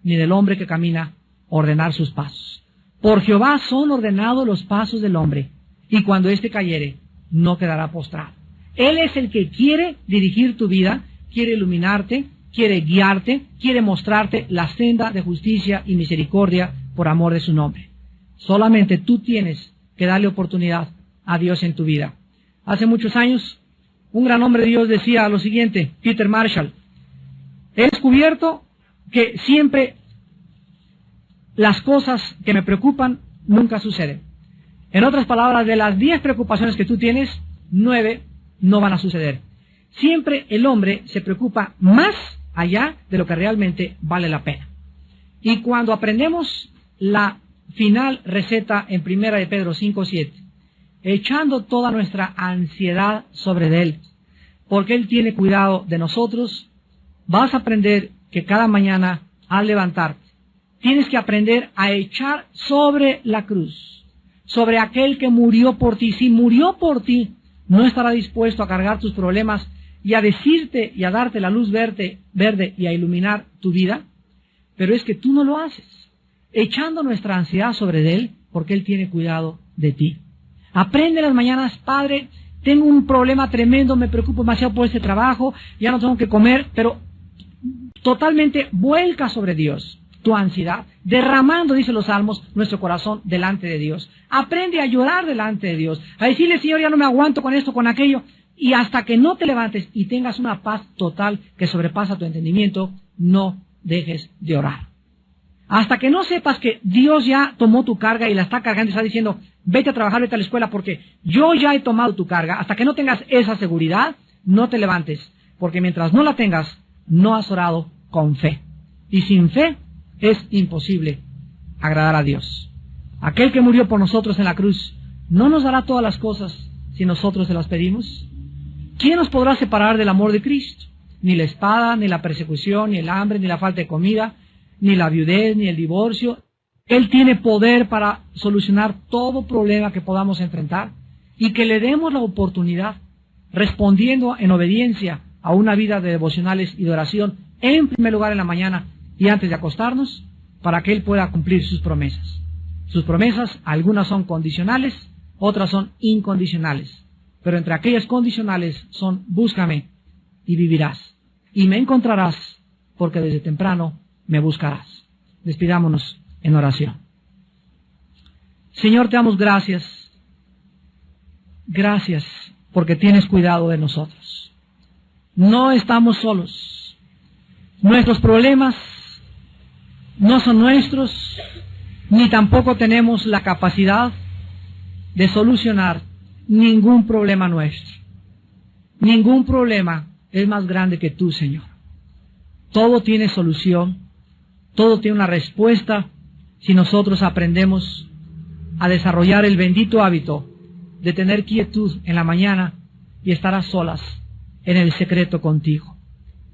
ni del hombre que camina ordenar sus pasos. Por Jehová son ordenados los pasos del hombre, y cuando éste cayere, no quedará postrado. Él es el que quiere dirigir tu vida, quiere iluminarte, quiere guiarte, quiere mostrarte la senda de justicia y misericordia por amor de su nombre. Solamente tú tienes que darle oportunidad a Dios en tu vida. Hace muchos años, un gran hombre de Dios decía lo siguiente, Peter Marshall, he descubierto que siempre las cosas que me preocupan nunca suceden. En otras palabras, de las 10 preocupaciones que tú tienes, 9 no van a suceder. Siempre el hombre se preocupa más allá de lo que realmente vale la pena. Y cuando aprendemos la final receta en 1 de Pedro 5:7, echando toda nuestra ansiedad sobre Él, porque Él tiene cuidado de nosotros, vas a aprender que cada mañana al levantarte, tienes que aprender a echar sobre la cruz, sobre aquel que murió por ti. Si murió por ti, no estará dispuesto a cargar tus problemas y a decirte y a darte la luz verde y a iluminar tu vida, pero es que tú no lo haces, echando nuestra ansiedad sobre Él, porque Él tiene cuidado de ti. Aprende las mañanas, Padre, tengo un problema tremendo, me preocupo demasiado por este trabajo, ya no tengo que comer, pero totalmente vuelca sobre Dios tu ansiedad, derramando, dice los Salmos, nuestro corazón delante de Dios. Aprende a llorar delante de Dios, a decirle, Señor, ya no me aguanto con esto, con aquello, y hasta que no te levantes y tengas una paz total que sobrepasa tu entendimiento, no dejes de orar. Hasta que no sepas que Dios ya tomó tu carga y la está cargando y está diciendo, vete a trabajar, vete a la escuela porque yo ya he tomado tu carga, hasta que no tengas esa seguridad, no te levantes, porque mientras no la tengas, no has orado con fe. Y sin fe es imposible agradar a Dios. Aquel que murió por nosotros en la cruz, ¿no nos dará todas las cosas si nosotros se las pedimos? ¿Quién nos podrá separar del amor de Cristo? Ni la espada, ni la persecución, ni el hambre, ni la falta de comida, ni la viudez, ni el divorcio. Él tiene poder para solucionar todo problema que podamos enfrentar y que le demos la oportunidad, respondiendo en obediencia a una vida de devocionales y de oración, en primer lugar en la mañana y antes de acostarnos, para que Él pueda cumplir sus promesas. Sus promesas, algunas son condicionales, otras son incondicionales. Pero entre aquellas condicionales son, búscame y vivirás. Y me encontrarás, porque desde temprano me buscarás. Despidámonos en oración. Señor, te damos gracias. Gracias porque tienes cuidado de nosotros. No estamos solos. Nuestros problemas no son nuestros, ni tampoco tenemos la capacidad de solucionar ningún problema nuestro. Ningún problema es más grande que tú, Señor. Todo tiene solución, todo tiene una respuesta si nosotros aprendemos a desarrollar el bendito hábito de tener quietud en la mañana y estar a solas en el secreto contigo.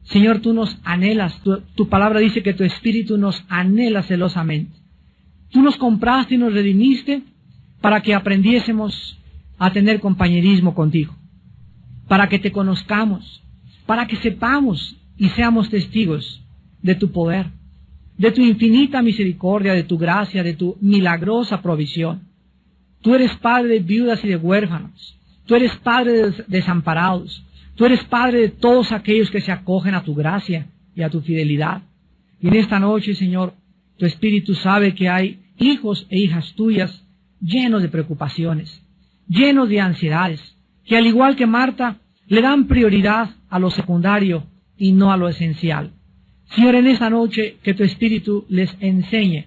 Señor, tú nos anhelas, tu palabra dice que tu espíritu nos anhela celosamente. Tú nos compraste y nos redimiste para que aprendiésemos a tener compañerismo contigo, para que te conozcamos, para que sepamos y seamos testigos de tu poder, de tu infinita misericordia, de tu gracia, de tu milagrosa provisión. Tú eres Padre de viudas y de huérfanos, tú eres Padre de desamparados, tú eres Padre de todos aquellos que se acogen a tu gracia y a tu fidelidad. Y en esta noche, Señor, tu Espíritu sabe que hay hijos e hijas tuyas llenos de preocupaciones, llenos de ansiedades, que al igual que Marta, le dan prioridad a lo secundario y no a lo esencial. Señor, en esta noche que tu Espíritu les enseñe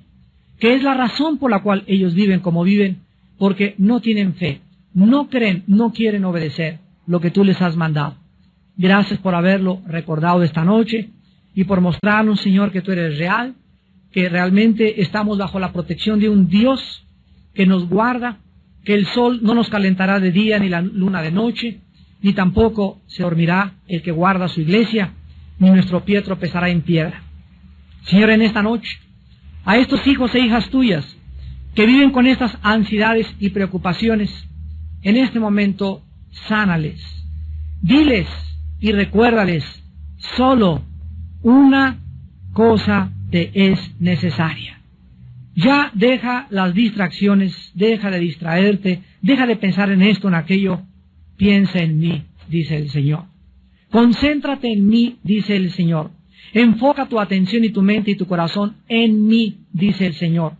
que es la razón por la cual ellos viven como viven, porque no tienen fe, no creen, no quieren obedecer lo que tú les has mandado. Gracias por haberlo recordado esta noche y por mostrarnos, Señor, que tú eres real, que realmente estamos bajo la protección de un Dios que nos guarda, que el sol no nos calentará de día ni la luna de noche, ni tampoco se dormirá el que guarda su iglesia, ni nuestro pie tropezará en piedra. Señor, en esta noche, a estos hijos e hijas tuyas que viven con estas ansiedades y preocupaciones, en este momento, sánales, diles y recuérdales, solo una cosa te es necesaria. Ya deja las distracciones, deja de distraerte, deja de pensar en esto, en aquello, piensa en mí, dice el Señor. Concéntrate en mí, dice el Señor. Enfoca tu atención y tu mente y tu corazón en mí, dice el Señor.